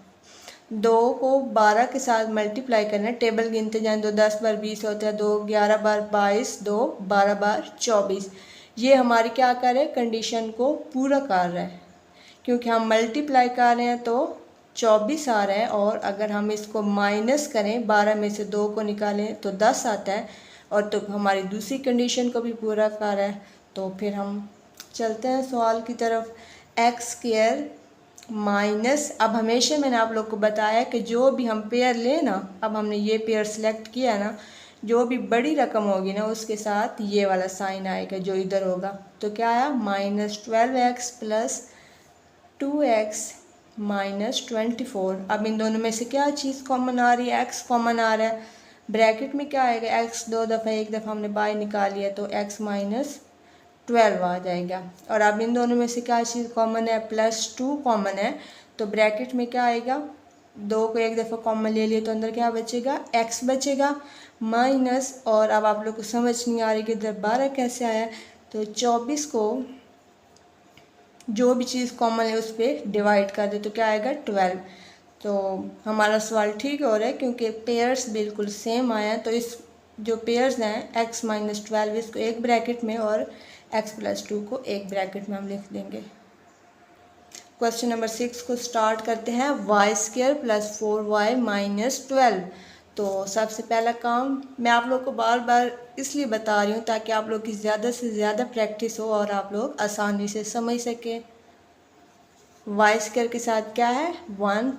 2 को 12 के साथ मल्टीप्लाई करना है, टेबल गिनते जाएं, 2 10 बार 20 होता है, 2 11 बार 22, 2 12 बार 24। ये हमारी क्या कर रहे हैं, कंडीशन को पूरा कर रहा है, क्योंकि हम मल्टीप्लाई कर रहे हैं तो 24 आ रहा है और अगर हम इसको माइनस करें, 12 में से 2 को निकालें तो 10 आता है और तो हमारी दूसरी कंडीशन को भी पूरा कर रहा है। तो फिर हम चलते हैं सवाल की तरफ। x² माइनस, अब हमेशा मैंने आप लोग को बताया कि जो भी हम पेयर लें ना, अब हमने ये पेयर सेलेक्ट किया ना, जो भी बड़ी रकम होगी ना उसके साथ ये वाला साइन आएगा जो इधर होगा। तो क्या आया minus 12x plus 2x minus 24। अब इन दोनों में से क्या चीज़ कॉमन आ रही है, x कॉमन आ रहा है। ब्रैकेट में क्या आएगा, x 2 दफ़ा, एक दफ़ा हमने बाय निकाल लिया तो x माइनस 12 आ जाएगा। और अब इन दोनों में से क्या चीज़ कॉमन है, प्लस 2 कॉमन है, तो ब्रैकेट में क्या आएगा, 2 को एक दफ़ा कॉमन ले लिए तो अंदर क्या बचेगा x बचेगा माइनस, और अब आप लोग को समझ नहीं आ रही कि इधर 12 कैसे आया, तो 24 को जो भी चीज़ कॉमन है उस पर डिवाइड कर दे तो क्या आएगा 12। तो हमारा सवाल ठीक हो रहा है क्योंकि पेयर्स बिल्कुल सेम आया है। तो इस जो पेयर्स हैं x माइनस 12 इसको एक ब्रैकेट में और x प्लस 2 को एक ब्रैकेट में हम लिख देंगे। क्वेश्चन नंबर 6 को स्टार्ट करते हैं। Y square plus 4y minus 12। तो सबसे पहला काम मैं आप लोग को बार बार इसलिए बता रही हूँ ताकि आप लोग की ज़्यादा से ज़्यादा प्रैक्टिस हो और आप लोग आसानी से समझ सकें। वाई स्क्वायर के साथ क्या है 1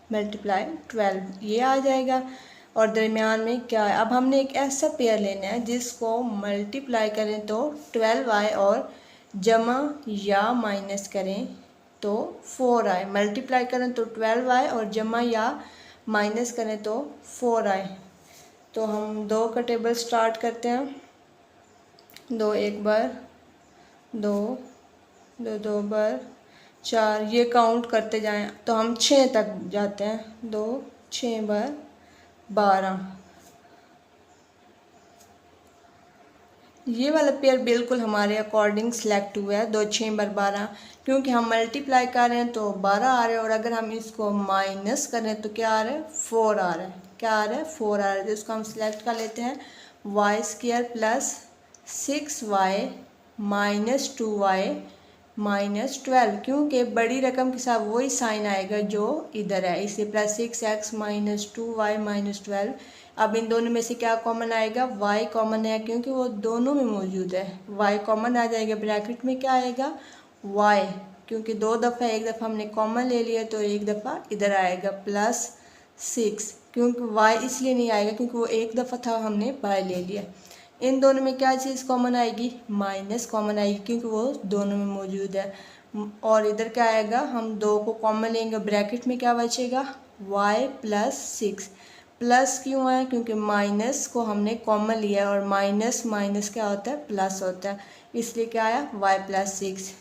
मल्टीप्लाई 12 ये आ जाएगा और दरमियान में क्या है। अब हमने एक ऐसा पेयर लेना है जिसको मल्टीप्लाई करें तो 12y और जमा या माइनस करें तो 4i। मल्टीप्लाई करें तो 12y और जमा या माइनस करें तो 4i। तो हम 2 का टेबल स्टार्ट करते हैं। 2 एक बार, 2 2 2 बार, 4 ये काउंट करते जाएं तो हम 6 तक जाते हैं। 2 6 बार 12। ये वाला पेयर बिल्कुल हमारे अकॉर्डिंग सिलेक्ट हुआ है। 2 6 बार 12 क्योंकि हम मल्टीप्लाई कर रहे हैं तो 12 आ रहा है और अगर हम इसको माइनस करें तो क्या आ रहा है 4 आ रहा है। क्या आ रहा है 4 आ रहा है। तो इसको हम सिलेक्ट कर लेते हैं। Y square plus 6y minus 2y minus 12 क्योंकि बड़ी रकम के साथ वही साइन आएगा जो इधर है, इसलिए plus 6x minus 2y minus 12। अब इन दोनों में से क्या कॉमन आएगा y कॉमन है क्योंकि वो दोनों में मौजूद है। y कॉमन आ जाएगा। ब्रैकेट में क्या आएगा y क्योंकि 2 दफ़ा एक दफ़ा हमने कॉमन ले लिया तो एक दफ़ा इधर आएगा प्लस 6 क्योंकि y इसलिए नहीं आएगा क्योंकि वो एक दफ़ा था हमने y ले लिया। इन दोनों में क्या चीज़ कॉमन आएगी माइनस कॉमन आएगी क्योंकि वो दोनों में मौजूद है। और इधर क्या आएगा हम 2 को कॉमन लेंगे। ब्रैकेट में क्या बचेगा y प्लस 6। प्लस क्यों है क्योंकि माइनस को हमने कॉमन लिया है और माइनस माइनस क्या होता है प्लस होता है, इसलिए क्या आया y प्लस 6।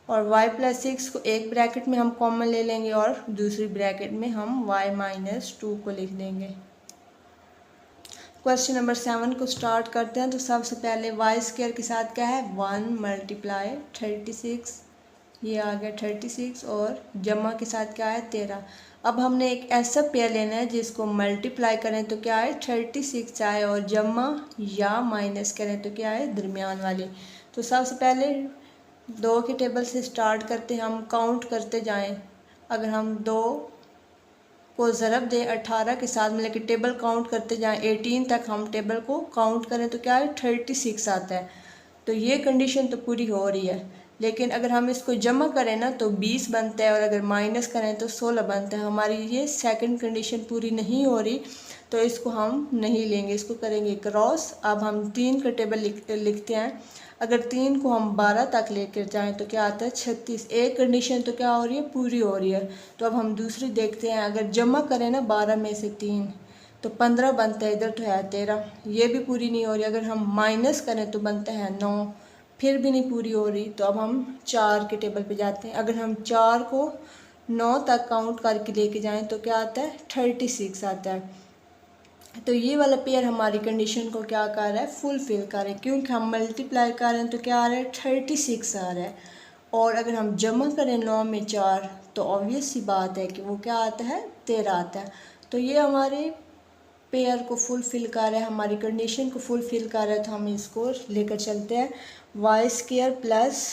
और y प्लस 6 को एक ब्रैकेट में हम कॉमन ले लेंगे और दूसरी ब्रैकेट में हम y माइनस 2 को लिख देंगे। क्वेश्चन नंबर 7 को स्टार्ट करते हैं। तो सबसे पहले वाई स्क्वायर के साथ क्या है 1 मल्टीप्लाई 36 ये आ गया 36 और जमा के साथ क्या है 13। अब हमने एक ऐसा पेयर लेना है जिसको मल्टीप्लाई करें तो क्या है 36 आए और जमा या माइनस करें तो क्या है दरमियान वाली। तो सबसे पहले 2 के टेबल से स्टार्ट करते हैं। हम काउंट करते जाएं। अगर हम 2 को ज़रब दें 18 के साथ मतलब कि टेबल काउंट करते जाएं 18 तक हम टेबल को काउंट करें तो क्या है 36 आता है। तो ये कंडीशन तो पूरी हो रही है। लेकिन अगर हम इसको जमा करें ना तो 20 बनता है और अगर माइनस करें तो 16 बनता है। हमारी ये सेकंड कंडीशन पूरी नहीं हो रही तो इसको हम नहीं लेंगे, इसको करेंगे क्रॉस। अब हम 3 का टेबल लिखते हैं। अगर 3 को हम 12 तक लेकर जाएं तो क्या आता है 36। एक कंडीशन तो क्या हो रही है पूरी हो रही है। तो अब हम दूसरी देखते हैं। अगर जमा करें ना 12 में से 3 तो 15 बनता है, इधर तो है 13, ये भी पूरी नहीं हो रही। अगर हम माइनस करें तो बनता है 9, फिर भी नहीं पूरी हो रही। तो अब हम 4 के टेबल पे जाते हैं। अगर हम 4 को 9 तक काउंट करके लेके जाएं तो क्या आता है 36 आता है। तो ये वाला पेयर हमारी कंडीशन को क्या कर रहा है फुलफिल कर रहा है क्योंकि हम मल्टीप्लाई कर रहे हैं तो क्या आ रहा है 36 आ रहा है। और अगर हम जमा करें 9 में 4 तो ऑब्वियस सी बात है कि वो क्या आता है 13 आता है। तो ये हमारे पेयर को फुलफिल कर रहा है, हमारी कंडीशन को फुलफिल कर रहा है। तो हम इसको लेकर चलते हैं। Y square plus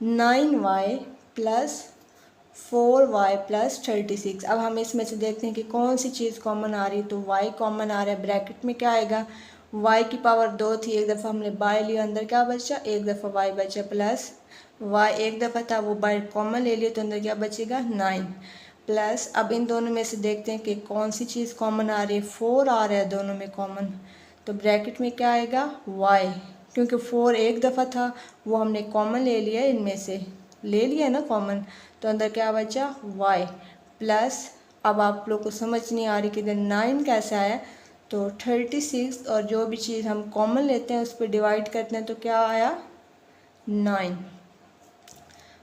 9y plus 4y plus 36। अब हम इसमें से देखते हैं कि कौन सी चीज़ कॉमन आ रही है। तो y कॉमन आ रहा है। ब्रैकेट में क्या आएगा y की पावर 2 थी, एक दफ़ा हमने बाय लिया, अंदर क्या बचा एक दफ़ा y बचा, प्लस y एक दफ़ा था वो बाय कॉमन ले लिया तो अंदर क्या बचेगा 9 प्लस। अब इन दोनों में से देखते हैं कि कौन सी चीज़ कॉमन आ रही है। 4 आ रहा है दोनों में कॉमन। तो ब्रैकेट में क्या आएगा y क्योंकि 4 एक दफ़ा था वो हमने कॉमन ले लिया, इनमें से ले लिया ना कॉमन, तो अंदर क्या बचा y प्लस। अब आप लोग को समझ नहीं आ रही कि इधर 9 कैसे आया। तो 36 और जो भी चीज़ हम कॉमन लेते हैं उस पर डिवाइड करते हैं तो क्या आया 9।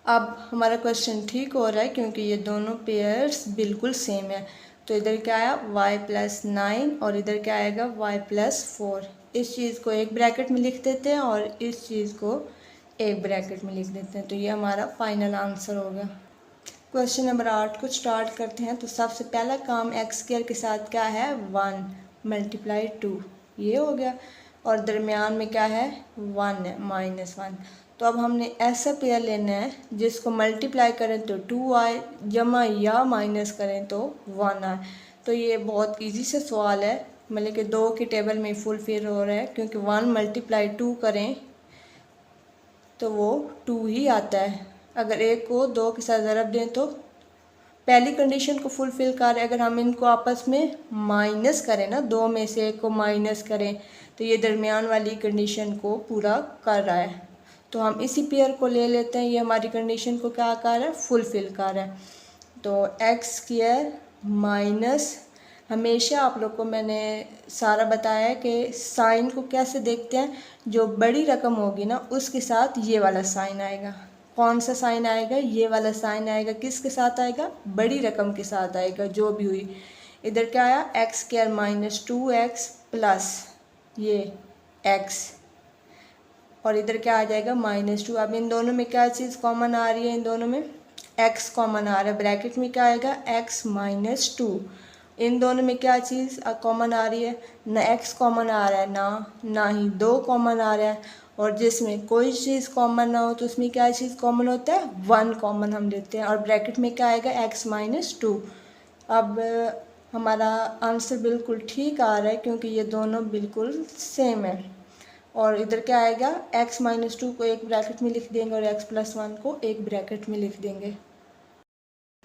अब हमारा क्वेश्चन ठीक हो रहा है क्योंकि ये दोनों पेयर्स बिल्कुल सेम है। तो इधर क्या आया y प्लस 9 और इधर क्या आएगा y प्लस 4। इस चीज़ को एक ब्रैकेट में लिख देते हैं और इस चीज़ को एक ब्रैकेट में लिख देते हैं। तो ये हमारा फाइनल आंसर हो गया। क्वेश्चन नंबर 8 को स्टार्ट करते हैं। तो सबसे पहला काम एक्स स्क्वायर के साथ क्या है 1 मल्टीप्लाई 2, ये हो गया। और दरमियान में क्या है, 1 है, -1। तो अब हमने ऐसा पेयर लेना है जिसको मल्टीप्लाई करें तो 2 आए, जमा या माइनस करें तो 1 आए। तो ये बहुत इजी से सवाल है, मतलब कि 2 की टेबल में फुलफिल हो रहा है, क्योंकि 1 मल्टीप्लाई 2 करें तो वो 2 ही आता है। अगर एक को 2 के साथ ज़रब दें तो पहली कंडीशन को फुलफिल कर रहे हैं। अगर हम इनको आपस में माइनस करें ना, 2 में से एक को माइनस करें तो ये दरमियान वाली कंडीशन को पूरा कर रहा है। तो हम इसी पेयर को ले लेते हैं, ये हमारी कंडीशन को क्या कर रहा है, फुलफिल कर रहा है। तो x² माइनस, हमेशा आप लोग को मैंने सारा बताया है कि साइन को कैसे देखते हैं, जो बड़ी रकम होगी ना उसके साथ ये वाला साइन आएगा। कौन सा साइन आएगा, ये वाला साइन आएगा। किसके साथ आएगा, बड़ी रकम के साथ आएगा, जो भी हुई। इधर क्या आया, x² माइनस 2x प्लस ये x, और इधर क्या आ जाएगा, -2। अब इन दोनों में क्या चीज़ कॉमन आ रही है, इन दोनों में x कॉमन आ रहा है। ब्रैकेट में क्या आएगा, x माइनस 2। इन दोनों में क्या चीज़ कॉमन आ रही है, ना x कॉमन आ रहा है, ना ही 2 कॉमन आ रहा है। और जिसमें कोई चीज़ कॉमन ना हो तो उसमें क्या चीज़ कॉमन होता है, 1 कॉमन हम लेते हैं। और ब्रैकेट में क्या आएगा, x माइनस 2। अब हमारा आंसर बिल्कुल ठीक आ रहा है, क्योंकि ये दोनों बिल्कुल सेम है। और इधर क्या आएगा, x माइनस 2 को एक ब्रैकेट में लिख देंगे और x प्लस 1 को एक ब्रैकेट में लिख देंगे।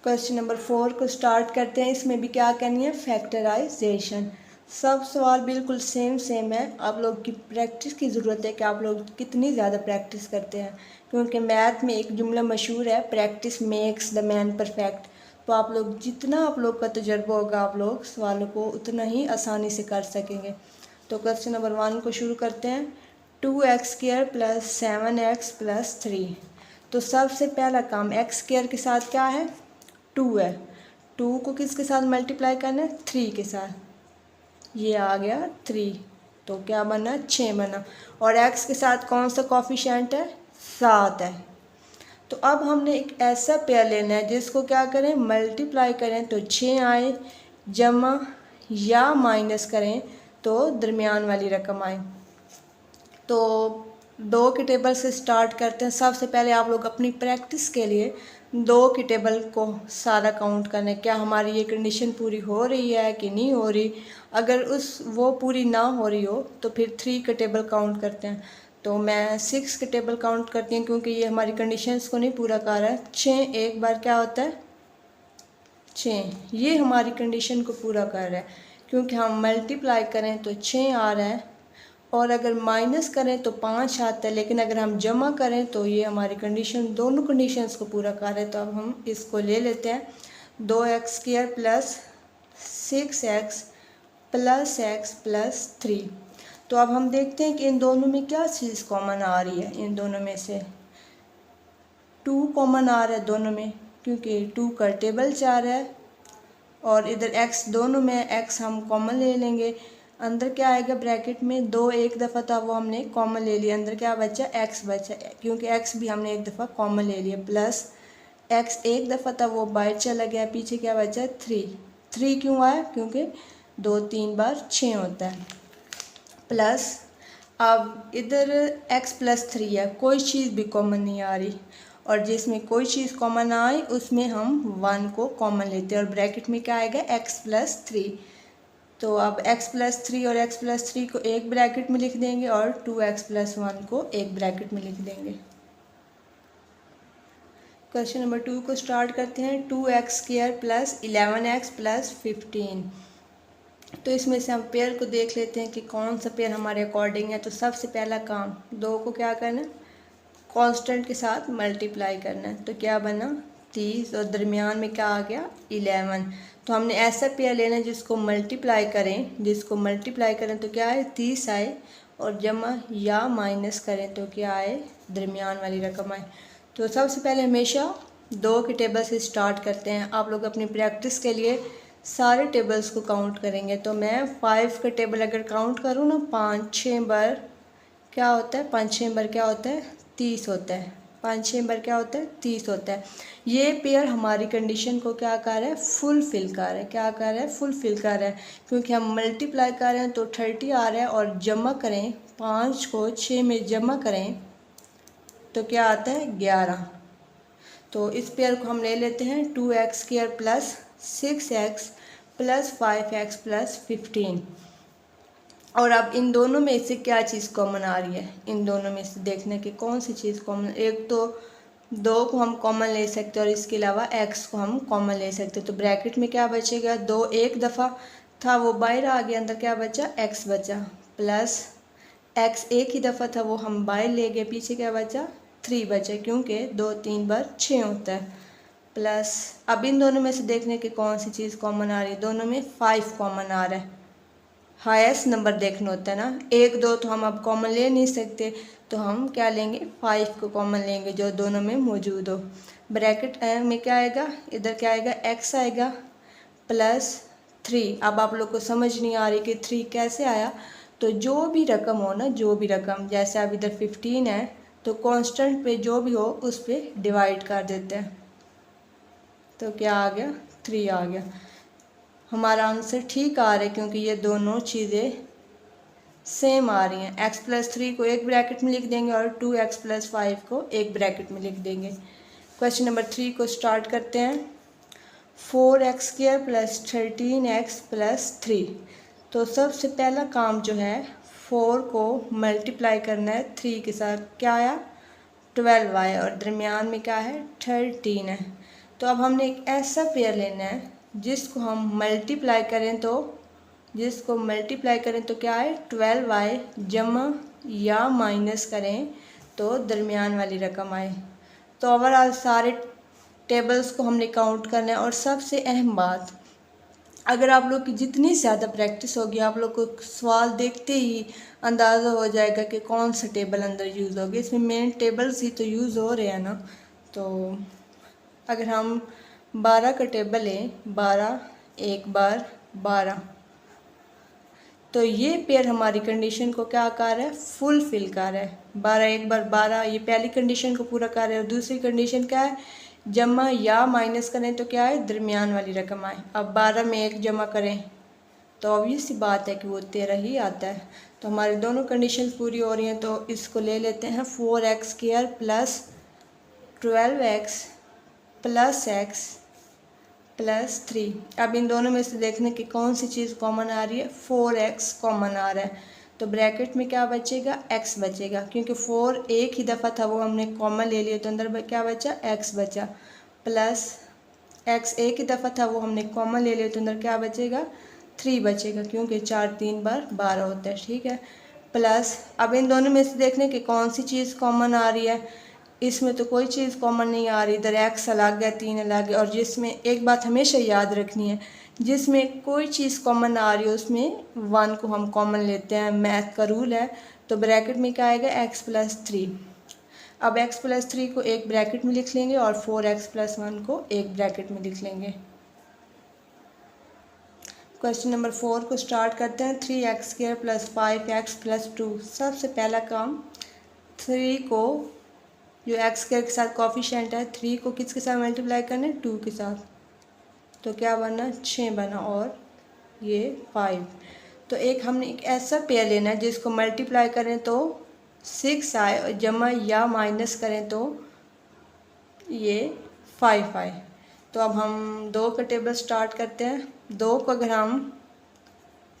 क्वेश्चन नंबर 4 को स्टार्ट करते हैं। इसमें भी क्या करनी है, फैक्टराइजेशन। सब सवाल बिल्कुल सेम है। आप लोग की प्रैक्टिस की ज़रूरत है कि आप लोग कितनी ज़्यादा प्रैक्टिस करते हैं, क्योंकि मैथ में एक जुमला मशहूर है, practice makes the man perfect. तो आप लोग जितना आप लोग का तजर्बा होगा, आप लोग सवालों को उतना ही आसानी से कर सकेंगे। तो क्वेश्चन नंबर 1 को शुरू करते हैं। 2x² plus 7x plus 3। तो सबसे पहला काम, x² के साथ क्या है, 2 है। 2 को किसके साथ मल्टीप्लाई करना है, 3 के साथ। ये आ गया 3, तो क्या बना, 6 बना। और x के साथ कौन सा कॉफिशिएंट है, 7 है। तो अब हमने एक ऐसा पेयर लेना है जिसको क्या करें, मल्टीप्लाई करें तो 6 आए, जमा या माइनस करें तो दरमियान वाली रकम आए। तो 2 की टेबल से स्टार्ट करते हैं। सबसे पहले आप लोग अपनी प्रैक्टिस के लिए 2 की टेबल को सारा काउंट करना है, क्या हमारी ये कंडीशन पूरी हो रही है कि नहीं हो रही। अगर वो पूरी ना हो रही हो तो फिर 3 का टेबल काउंट करते हैं। तो मैं 6 के टेबल काउंट करती हूँ, क्योंकि ये हमारी कंडीशंस को नहीं पूरा कर रहा है। 6 एक बार क्या होता है, 6, ये हमारी कंडीशन को पूरा कर रहा है, क्योंकि हम मल्टीप्लाई करें तो 6 आ रहा है, और अगर माइनस करें तो 5 आता है। लेकिन अगर हम जमा करें तो ये हमारी कंडीशन, दोनों कंडीशंस को पूरा कर रहे हैं। तो अब हम इसको ले लेते हैं, 2x² plus 6x plus x plus 3। तो अब हम देखते हैं कि इन दोनों में क्या चीज़ कॉमन आ रही है। इन दोनों में से 2 कॉमन आ रहा है दोनों में, क्योंकि 2 का टेबल 4 है। और इधर x, दोनों में x हम कॉमन ले लेंगे। अंदर क्या आएगा, ब्रैकेट में 2 एक दफ़ा था वो हमने कॉमन ले लिया, अंदर क्या बचा, x बचा, क्योंकि x भी हमने एक दफ़ा कॉमन ले लिया। प्लस x एक दफ़ा था वो बाहर चला गया, पीछे क्या बचा, 3 क्यों आया, क्योंकि 2 3 बार 6 होता है। प्लस अब इधर x प्लस 3 है, कोई चीज़ भी कॉमन नहीं आ रही, और जिसमें कोई चीज़ कॉमन आए उसमें हम 1 को कॉमन लेते हैं। और ब्रैकेट में क्या आएगा, x प्लस 3। तो अब x प्लस 3 और x प्लस 3 को एक ब्रैकेट में लिख देंगे, और 2x प्लस 1 को एक ब्रैकेट में लिख देंगे। क्वेश्चन नंबर 2 को स्टार्ट करते हैं। 2x² plus 11x plus 15। तो इसमें से हम पेयर को देख लेते हैं कि कौन सा पेयर हमारे अकॉर्डिंग है। तो सबसे पहला काम, 2 को क्या करना है, कांस्टेंट के साथ मल्टीप्लाई करना है। तो क्या बना, 30, और दरमियान में क्या आ गया, 11। तो हमने ऐसा पेयर लेना है जिसको मल्टीप्लाई करें तो क्या आए, 30 आए, और जमा या माइनस करें तो क्या आए, दरमियान वाली रकम आए। तो सबसे पहले हमेशा 2 के टेबल से स्टार्ट करते हैं। आप लोग अपनी प्रैक्टिस के लिए सारे टेबल्स को काउंट करेंगे। तो मैं 5 का टेबल अगर काउंट करूँ ना, 5 6 बार क्या होता है, 5 6 बार क्या होता है, 30 होता है। 5 6 बार क्या होता है 30 होता है। ये पेयर हमारी कंडीशन को क्या कर रहा है फुलफिल कर रहा है। क्या कर रहा है फुलफिल कर रहा है, क्योंकि हम मल्टीप्लाई कर रहे हैं तो 30 आ रहा है और जमा करें 5 को 6 में जमा करें तो क्या आता है 11। तो इस पेयर को हम ले लेते हैं 2x² plus 6x plus 5x plus 15। और अब इन दोनों में से क्या चीज़ कॉमन आ रही है, इन दोनों में से देखने की कौन सी चीज़ कॉमन। एक तो 2 को हम कॉमन ले सकते हैं और इसके अलावा x को हम कॉमन ले सकते हैं। तो ब्रैकेट में क्या बचेगा 2 एक दफ़ा था वो बाहर आ गया, अंदर क्या बचा x बचा, प्लस x एक ही दफ़ा था वो हम बाहर ले गए, पीछे क्या बचा 3 बचा, क्योंकि 2 3 बार 6 होता है। प्लस अब इन दोनों में से देखने की कौन सी चीज़ कॉमन आ रही है, दोनों में 5 कॉमन आ रहा है। हाईएस्ट नंबर देखना होता है ना, 1 2 तो हम अब कॉमन ले नहीं सकते, तो हम क्या लेंगे 5 को कॉमन लेंगे जो दोनों में मौजूद हो। ब्रैकेट में क्या आएगा, इधर क्या आएगा x आएगा प्लस 3। अब आप लोग को समझ नहीं आ रही कि 3 कैसे आया, तो जो भी रकम हो ना, जो भी रकम, जैसे अब इधर 15 है तो कांस्टेंट पे जो भी हो उस पर डिवाइड कर देते हैं, तो क्या आ गया 3 आ गया। हमारा आंसर ठीक आ रहा है क्योंकि ये दोनों चीज़ें सेम आ रही हैं। x प्लस 3 को एक ब्रैकेट में लिख देंगे और 2x प्लस 5 को एक ब्रैकेट में लिख देंगे। क्वेश्चन नंबर 3 को स्टार्ट करते हैं। 4x² plus 13x plus 3। तो सबसे पहला काम जो है 4 को मल्टीप्लाई करना है 3 के साथ, क्या आया 12 आया और दरमियान में क्या है 13 है। तो अब हमने एक ऐसा पेयर लेना है जिसको हम मल्टीप्लाई करें तो क्या है 12y जमा या माइनस करें तो दरमियान वाली रकम आए। तो ओवरऑल सारे टेबल्स को हमने काउंट करना है। और सबसे अहम बात, अगर आप लोग की जितनी ज़्यादा प्रैक्टिस होगी आप लोग को सवाल देखते ही अंदाज़ा हो जाएगा कि कौन सा टेबल अंदर यूज़ होगी। इसमें मेन टेबल्स ही तो यूज़ हो रहे हैं ना। तो अगर हम 12 का टेबल लें, 12 एक बार 12, तो ये पेयर हमारी कंडीशन को क्या कर रहा है फुलफिल कर रहा है। 12 एक बार 12 ये पहली कंडीशन को पूरा कर रहा है। और दूसरी कंडीशन क्या है, जमा या माइनस करें तो क्या है दरमियान वाली रकम आए। अब 12 में 1 जमा करें तो ऑब्वियस सी बात है कि वो 13 ही आता है। तो हमारी दोनों कंडीशन पूरी हो रही हैं, तो इसको ले लेते हैं 4x² plus 12x plus x plus 3। अब इन दोनों में से देखने की कौन सी चीज़ कॉमन आ रही है 4x कॉमन आ रहा है। तो ब्रैकेट में क्या बचेगा x बचेगा, क्योंकि 4 एक ही दफ़ा था वो हमने कॉमन ले लिया, तो अंदर क्या बचा x बचा, प्लस x एक ही दफ़ा था वो हमने कॉमन ले लिया, तो अंदर क्या बचेगा 3 बचेगा, क्योंकि 4 3 बार 12 होता है। ठीक है, प्लस अब इन दोनों में से देखने की कौन सी चीज़ कॉमन आ रही है। इसमें तो कोई चीज़ कॉमन नहीं आ रही, इधर x अलग है 3 अलग है। और जिसमें एक बात हमेशा याद रखनी है, जिसमें कोई चीज़ कॉमन आ रही है उसमें 1 को हम कॉमन लेते हैं, मैथ का रूल है। तो ब्रैकेट में क्या आएगा x प्लस 3। अब x प्लस 3 को एक ब्रैकेट में लिख लेंगे और 4x प्लस 1 को एक ब्रैकेट में लिख लेंगे। क्वेश्चन नंबर 4 को स्टार्ट करते हैं। 3x² plus 5x plus 2। सबसे पहला काम 3 को जो x² के साथ कोफिशिएंट है 3 को किसके साथ मल्टीप्लाई करना है 2 के साथ, तो क्या बना 6 बना और ये 5। तो एक हमने एक ऐसा पेयर लेना है जिसको मल्टीप्लाई करें तो 6 आए और जमा या माइनस करें तो ये 5 आए। तो अब हम 2 का टेबल स्टार्ट करते हैं। 2 को अगर हम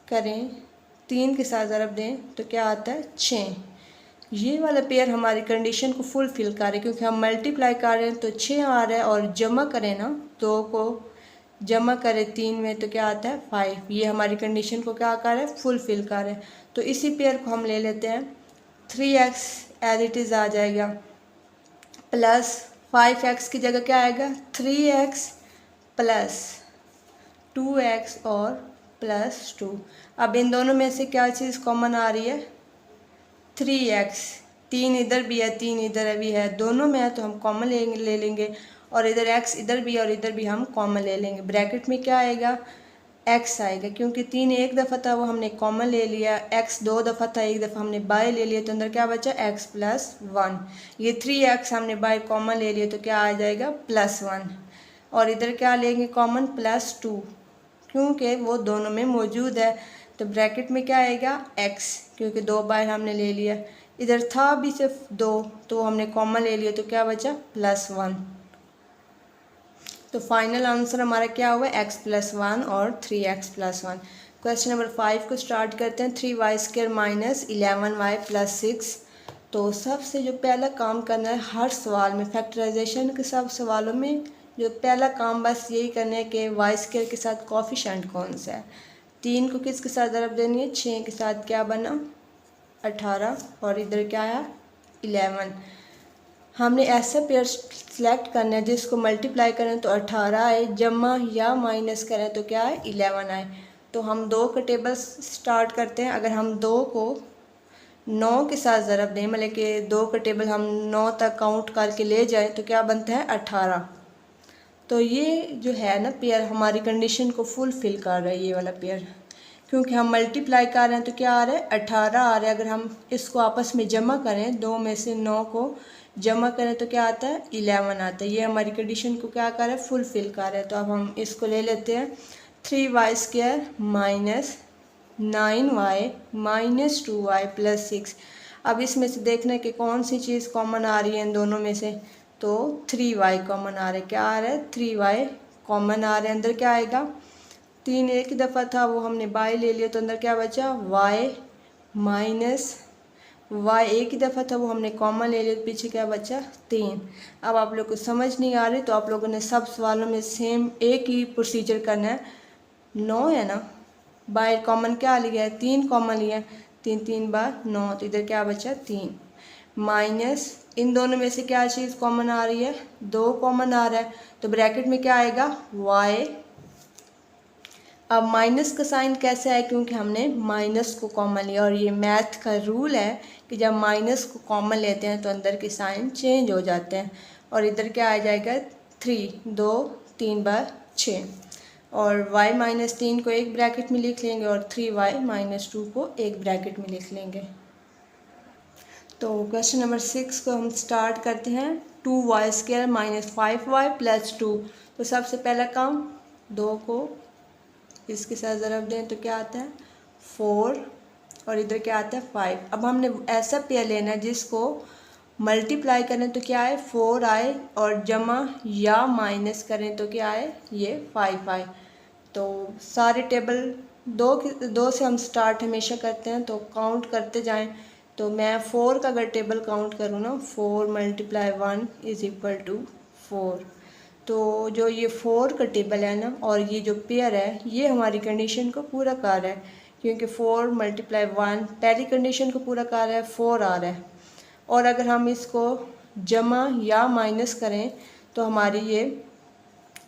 करें 3 के साथ ज़रब दें तो क्या आता है 6। ये वाला पेयर हमारी कंडीशन को फुलफिल कर रहे हैं, क्योंकि हम मल्टीप्लाई कर रहे हैं तो 6 आ रहा है और जमा करें ना 2 को जमा करें 3 में तो क्या आता है 5। ये हमारी कंडीशन को क्या कर रहा है फुलफिल कर रहे हैं। तो इसी पेयर को हम ले लेते हैं। 3x एज इट इज़ आ जाएगा, प्लस 5x की जगह क्या आएगा 3x प्लस 2x और प्लस 2। अब इन दोनों में से क्या चीज़ कॉमन आ रही है 3x। 3 इधर भी है 3 इधर भी है, दोनों में है तो हम कॉमन ले लेंगे। और इधर x इधर भी है और इधर भी हम कॉमन ले लेंगे। ब्रैकेट में क्या आएगा एक्स आएगा, क्योंकि 3 एक दफ़ा था वो हमने कॉमन ले लिया, एक्स 2 दफ़ा था एक दफ़ा हमने बाय ले लिया, तो अंदर क्या बचा एक्स प्लस 1। ये 3x हमने बाय कॉमन ले लिया तो क्या आ जाएगा +1, और इधर क्या लेंगे कॉमन +2, क्योंकि वो दोनों में मौजूद है। तो ब्रैकेट में क्या आएगा x, क्योंकि 2 बाय हमने ले लिया, इधर था भी सिर्फ 2 तो हमने कॉमन ले लिया तो क्या बचा +1। तो फाइनल आंसर हमारा क्या हुआ x + 1 और 3x + 1। क्वेश्चन नंबर 5 को स्टार्ट करते हैं। 3y² - 11y + 6। तो सबसे जो पहला काम करना है हर सवाल में, फैक्टराइजेशन के सब सवालों में जो पहला काम बस यही करना है कि y² के साथ कोफिशिएंट कौन सा है। 3 को किसके साथ ज़रब देनी है, 6 के साथ, क्या बना 18, और इधर क्या है 11। हमने ऐसा पेयर सेलेक्ट करना है जिसको मल्टीप्लाई करें तो 18 आए, जमा या माइनस करें तो क्या है 11 आए। तो हम 2 का टेबल स्टार्ट करते हैं। अगर हम 2 को 9 के साथ ज़रब दें, मतलब कि 2 का टेबल हम 9 तक काउंट करके ले जाएं तो क्या बनता है 18। तो ये जो है ना पेयर हमारी कंडीशन को फुलफ़िल कर रहा है, ये वाला पेयर, क्योंकि हम मल्टीप्लाई कर रहे हैं तो क्या आ रहा है 18 आ रहा है। अगर हम इसको आपस में जमा करें, 2 में से 9 को जमा करें तो क्या आता है 11 आता है। ये हमारी कंडीशन को क्या कर रहा है फुलफ़िल कर रहा है। तो अब हम इसको ले लेते हैं 3y² - 9y - 2y + 6। अब इसमें से देखना है कि कौन सी चीज़ कॉमन आ रही है इन दोनों में से, तो 3y कॉमन आ रहा है। क्या आ रहा है 3y कॉमन आ रहा है। अंदर क्या आएगा 3 एक ही दफ़ा था वो हमने बाय ले लिया तो अंदर क्या बचा y - y एक ही दफ़ा था वो हमने कॉमन ले लिया, पीछे क्या बचा 3। अब आप लोग को समझ नहीं आ रही तो आप लोगों ने सब सवालों में सेम एक ही प्रोसीजर करना है। 9 है ना, बाय कॉमन क्या लिया है 3 कॉमन लिया है, 3 3 बार 9, तो इधर क्या बचा 3, माइनस इन दोनों में से क्या चीज़ कॉमन आ रही है 2 कॉमन आ रहा है, तो ब्रैकेट में क्या आएगा y। अब माइनस का साइन कैसे आया, क्योंकि हमने माइनस को कॉमन लिया, और ये मैथ का रूल है कि जब माइनस को कॉमन लेते हैं तो अंदर के साइन चेंज हो जाते हैं। और इधर क्या आ जाएगा 3, 2 3 बार 6, और y - 3 को एक ब्रैकेट में लिख लेंगे और 3y - 2 को एक ब्रैकेट में लिख लेंगे। तो क्वेश्चन नंबर 6 को हम स्टार्ट करते हैं। 2y² - 5y + 2। तो सबसे पहला काम 2 को इसके साथ ज़रब दें तो क्या आता है 4, और इधर क्या आता है 5। अब हमने ऐसा पेयर लेना है जिसको मल्टीप्लाई करें तो क्या आए 4 आए, और जमा या माइनस करें तो क्या आए ये 5 आए। तो सारे टेबल 2 से हम स्टार्ट हमेशा करते हैं, तो काउंट करते जाएं। तो मैं 4 का अगर टेबल काउंट करूँ ना, 4 × 1 = 4। तो जो ये 4 का टेबल है ना और ये जो पेयर है ये हमारी कंडीशन को पूरा कर रहा है, क्योंकि 4 × 1 पहली कंडीशन को पूरा कर रहा है, 4 आ रहा है। और अगर हम इसको जमा या माइनस करें तो हमारी ये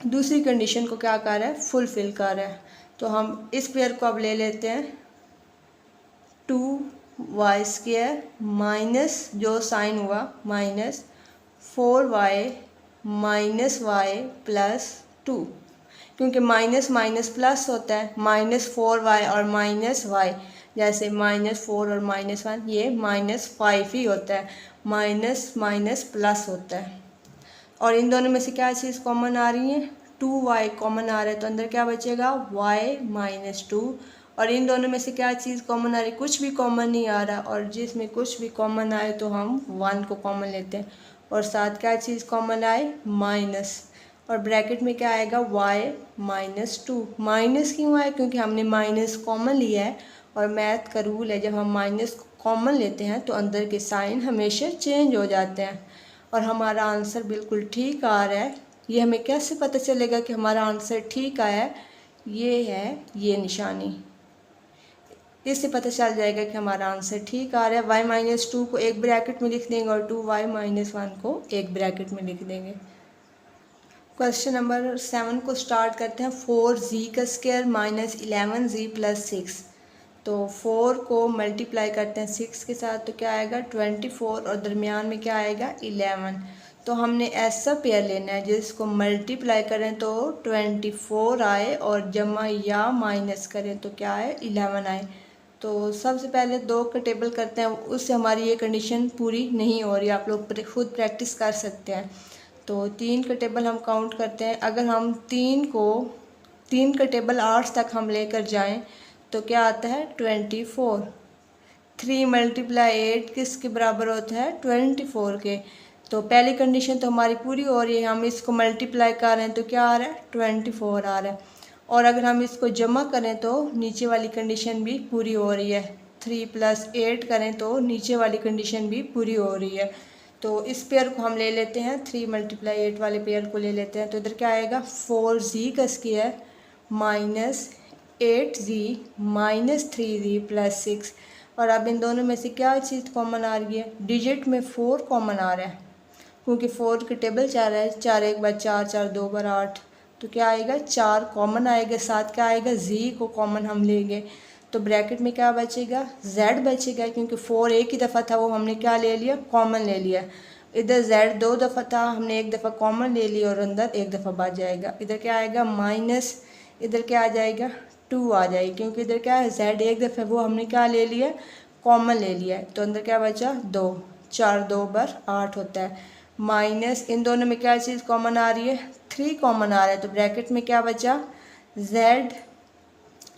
दूसरी कंडीशन को क्या कर रहा है फुलफ़िल कर रहा है। तो हम इस पेयर को अब ले लेते हैं 2y² माइनस जो साइन हुआ माइनस 4y -y + 2, क्योंकि माइनस माइनस प्लस होता है, -4y और -y, जैसे -4 और -1 ये -5 ही होता है, माइनस माइनस प्लस होता है। और इन दोनों में से क्या चीज़ कॉमन आ रही है 2y कॉमन आ रहा है, तो अंदर क्या बचेगा y - 2। और इन दोनों में से क्या चीज़ कॉमन आ रही है, कुछ भी कॉमन नहीं आ रहा, और जिसमें कुछ भी कॉमन आए तो हम 1 को कॉमन लेते हैं, और साथ क्या चीज़ कॉमन आए माइनस, और ब्रैकेट में क्या आएगा y - 2। माइनस क्यों आए, क्योंकि हमने माइनस कॉमन लिया है, और मैथ का रूल है जब हम माइनस कॉमन लेते हैं तो अंदर के साइन हमेशा चेंज हो जाते हैं। और हमारा आंसर बिल्कुल ठीक आ रहा है। ये हमें कैसे पता चलेगा कि हमारा आंसर ठीक आया है, ये है ये निशानी, इससे पता चल जाएगा कि हमारा आंसर ठीक आ रहा है। y - 2 को एक ब्रैकेट में लिख देंगे और 2y - 1 को एक ब्रैकेट में लिख देंगे। क्वेश्चन नंबर 7 को स्टार्ट करते हैं। 4z² - 11z + 6। तो 4 को मल्टीप्लाई करते हैं 6 के साथ तो क्या आएगा 24, और दरमियान में क्या आएगा 11। तो हमने ऐसा पेयर लेना है जिसको मल्टीप्लाई करें तो 24 आए और जमा या माइनस करें तो क्या आए 11 आए। तो सबसे पहले 2 का टेबल करते हैं, उससे हमारी ये कंडीशन पूरी नहीं हो रही, आप लोग खुद प्रैक्टिस कर सकते हैं। तो 3 का टेबल हम काउंट करते हैं। अगर हम 3 का टेबल 8 तक हम लेकर जाएं तो क्या आता है 24। 3 मल्टीप्लाई 8 किसके बराबर होता है 24 के। तो पहली कंडीशन तो हमारी पूरी हो रही है, हम इसको मल्टीप्लाई कर रहे हैं तो क्या आ रहा है 24 आ रहा है। और अगर हम इसको जमा करें तो नीचे वाली कंडीशन भी पूरी हो रही है। 3 + 8 करें तो नीचे वाली कंडीशन भी पूरी हो रही है। तो इस पेयर को हम ले लेते हैं, 3 × 8 वाले पेयर को ले लेते हैं। तो इधर क्या आएगा 4z का स्क्वायर -8z -3z + 6। और अब इन दोनों में से क्या चीज़ कॉमन आ रही है, डिजिट में 4 कॉमन आ रहा है क्योंकि 4 के टेबल 4 है, 4 एक बार 4, 4 दो बार 8। तो क्या आएगा 4 कॉमन आएगा, साथ क्या आएगा z को कॉमन हम लेंगे तो ब्रैकेट में क्या बचेगा z बचेगा, क्योंकि 4 एक ही दफ़ा था वो हमने क्या ले लिया कॉमन ले लिया। इधर z 2 दफ़ा था, हमने एक दफ़ा कॉमन ले लिया और अंदर एक दफ़ा बच जाएगा। इधर क्या आएगा माइनस, इधर क्या आ जाएगा 2 आ जाएगी, क्योंकि इधर क्या है z एक दफ़ा वो हमने क्या ले लिया कॉमन ले लिया है। तो अंदर क्या बचा 2, 4 2 बार 8 होता है। माइनस इन दोनों में क्या चीज़ कॉमन आ रही है 3 कॉमन आ रहा है। तो ब्रैकेट में क्या बचा z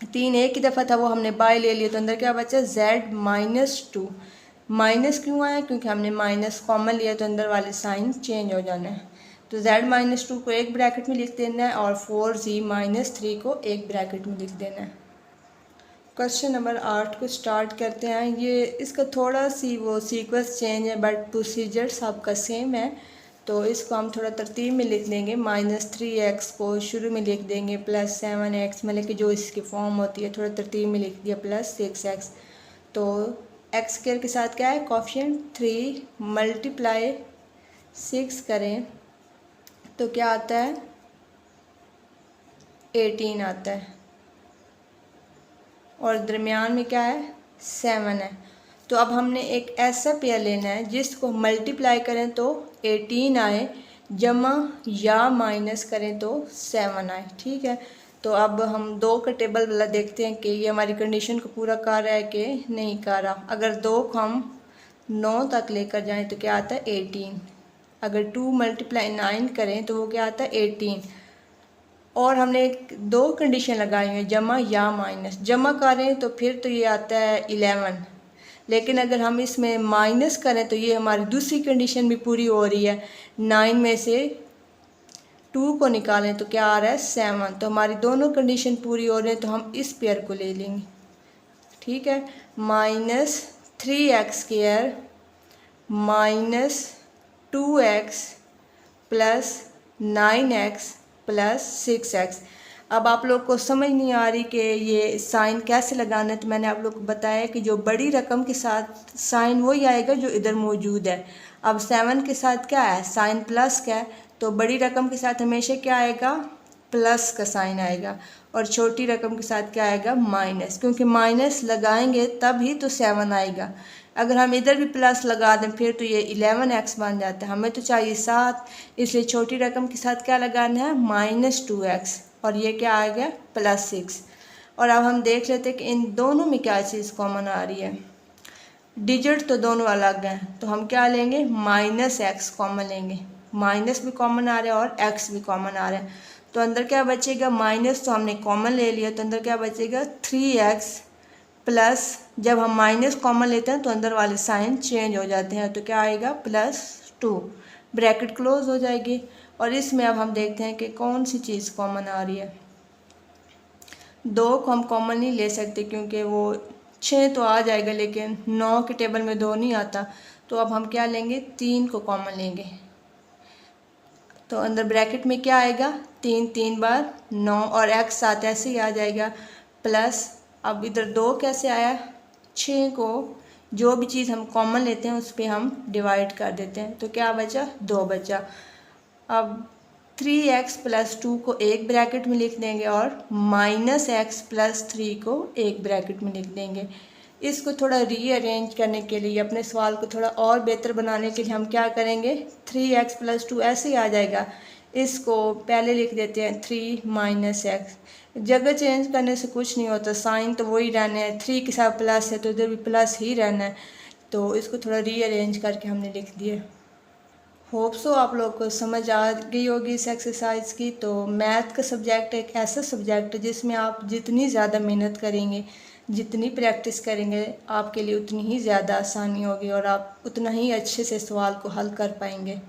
3 एक ही दफ़ा था वो हमने बाय ले लिया, तो अंदर क्या बचा z -2। माइनस क्यों आया, क्योंकि हमने माइनस कॉमन लिया तो अंदर वाले साइन चेंज हो जाना है। तो z -2 को एक ब्रैकेट में लिख देना है और 4z -3 को एक ब्रैकेट में लिख देना है। क्वेश्चन नंबर 8 को स्टार्ट करते हैं। ये इसका थोड़ा सी वो सीक्वेंस चेंज है बट प्रोसीजर सबका सेम है। तो इसको हम थोड़ा तरतीब में लिख देंगे। -3x को शुरू में लिख देंगे, +7x मतलब कि जो इसकी फॉर्म होती है थोड़ा तरतीब में लिख दिया, +6x। तो x² के साथ क्या है कोफिशिएंट 3 × 6 करें तो क्या आता है 18 आता है और दरमियान में क्या है 7 है। तो अब हमने एक ऐसा पेयर लेना है जिसको मल्टीप्लाई करें तो 18 आए, जमा या माइनस करें तो 7 आए। ठीक है, तो अब हम 2 का टेबल वाला देखते हैं कि ये हमारी कंडीशन को पूरा कर रहा है कि नहीं कर रहा। अगर 2 को हम 9 तक लेकर जाएं तो क्या आता है 18। अगर 2 × 9 करें तो वो क्या आता है 18। और हमने 2 कंडीशन लगाई हुई है, जमा या माइनस। जमा करें तो फिर तो ये आता है 11, लेकिन अगर हम इसमें माइनस करें तो ये हमारी दूसरी कंडीशन भी पूरी हो रही है। 9 में से 2 को निकालें तो क्या आ रहा है 7। तो हमारी दोनों कंडीशन पूरी हो रही है, तो हम इस पेयर को ले लेंगे। ठीक है, -3x² -2x + 9x + 6x। अब आप लोग को समझ नहीं आ रही कि ये साइन कैसे लगाना है, तो मैंने आप लोग को बताया कि जो बड़ी रकम के साथ साइन वही आएगा जो इधर मौजूद है। अब 7 के साथ क्या है साइन प्लस का है, तो बड़ी रकम के साथ हमेशा क्या आएगा प्लस का साइन आएगा, और छोटी रकम के साथ क्या आएगा माइनस, क्योंकि माइनस लगाएंगे तब ही तो 7 आएगा। अगर हम इधर भी प्लस लगा दें फिर तो ये 11x बन जाता है, हमें तो चाहिए 7, इसलिए छोटी रकम के साथ क्या लगाना है -2x, और ये क्या आ गया +6। और अब हम देख लेते हैं कि इन दोनों में क्या चीज़ कॉमन आ रही है। डिजिट तो दोनों अलग हैं, तो हम क्या लेंगे -x कॉमन लेंगे। माइनस भी कॉमन आ रहा है और x भी कॉमन आ रहा है, तो अंदर क्या बचेगा माइनस तो हमने कॉमन ले लिया, तो अंदर क्या बचेगा 3x प्लस, जब हम माइनस कॉमन लेते हैं तो अंदर वाले साइन चेंज हो जाते हैं, तो क्या आएगा +2, ब्रैकेट क्लोज हो जाएगी। और इसमें अब हम देखते हैं कि कौन सी चीज़ कॉमन आ रही है। 2 को हम कॉमन नहीं ले सकते क्योंकि वो 6 तो आ जाएगा, लेकिन 9 के टेबल में 2 नहीं आता। तो अब हम क्या लेंगे 3 को कॉमन लेंगे, तो अंदर ब्रैकेट में क्या आएगा 3 3 बार 9 और x साथ ऐसे ही आ जाएगा प्लस। अब इधर 2 कैसे आया 6 को जो भी चीज़ हम कॉमन लेते हैं उस पर हम डिवाइड कर देते हैं, तो क्या बचा 2 बचा। अब 3x + 2 को एक ब्रैकेट में लिख देंगे और -x + 3 को एक ब्रैकेट में लिख देंगे। इसको थोड़ा रीअरेंज करने के लिए, अपने सवाल को थोड़ा और बेहतर बनाने के लिए हम क्या करेंगे, 3x+2 ऐसे ही आ जाएगा। इसको पहले लिख देते हैं 3 - x। जगह चेंज करने से कुछ नहीं होता, साइन तो वही रहना है, 3 के साथ प्लस है तो इधर भी प्लस ही रहना है। तो इसको थोड़ा रीअरेंज करके हमने लिख दिया। होप सो आप लोग को समझ आ गई होगी इस एक्सरसाइज की। तो मैथ का सब्जेक्ट एक ऐसा सब्जेक्ट है जिसमें आप जितनी ज़्यादा मेहनत करेंगे, जितनी प्रैक्टिस करेंगे, आपके लिए उतनी ही ज़्यादा आसानी होगी और आप उतना ही अच्छे से सवाल को हल कर पाएंगे।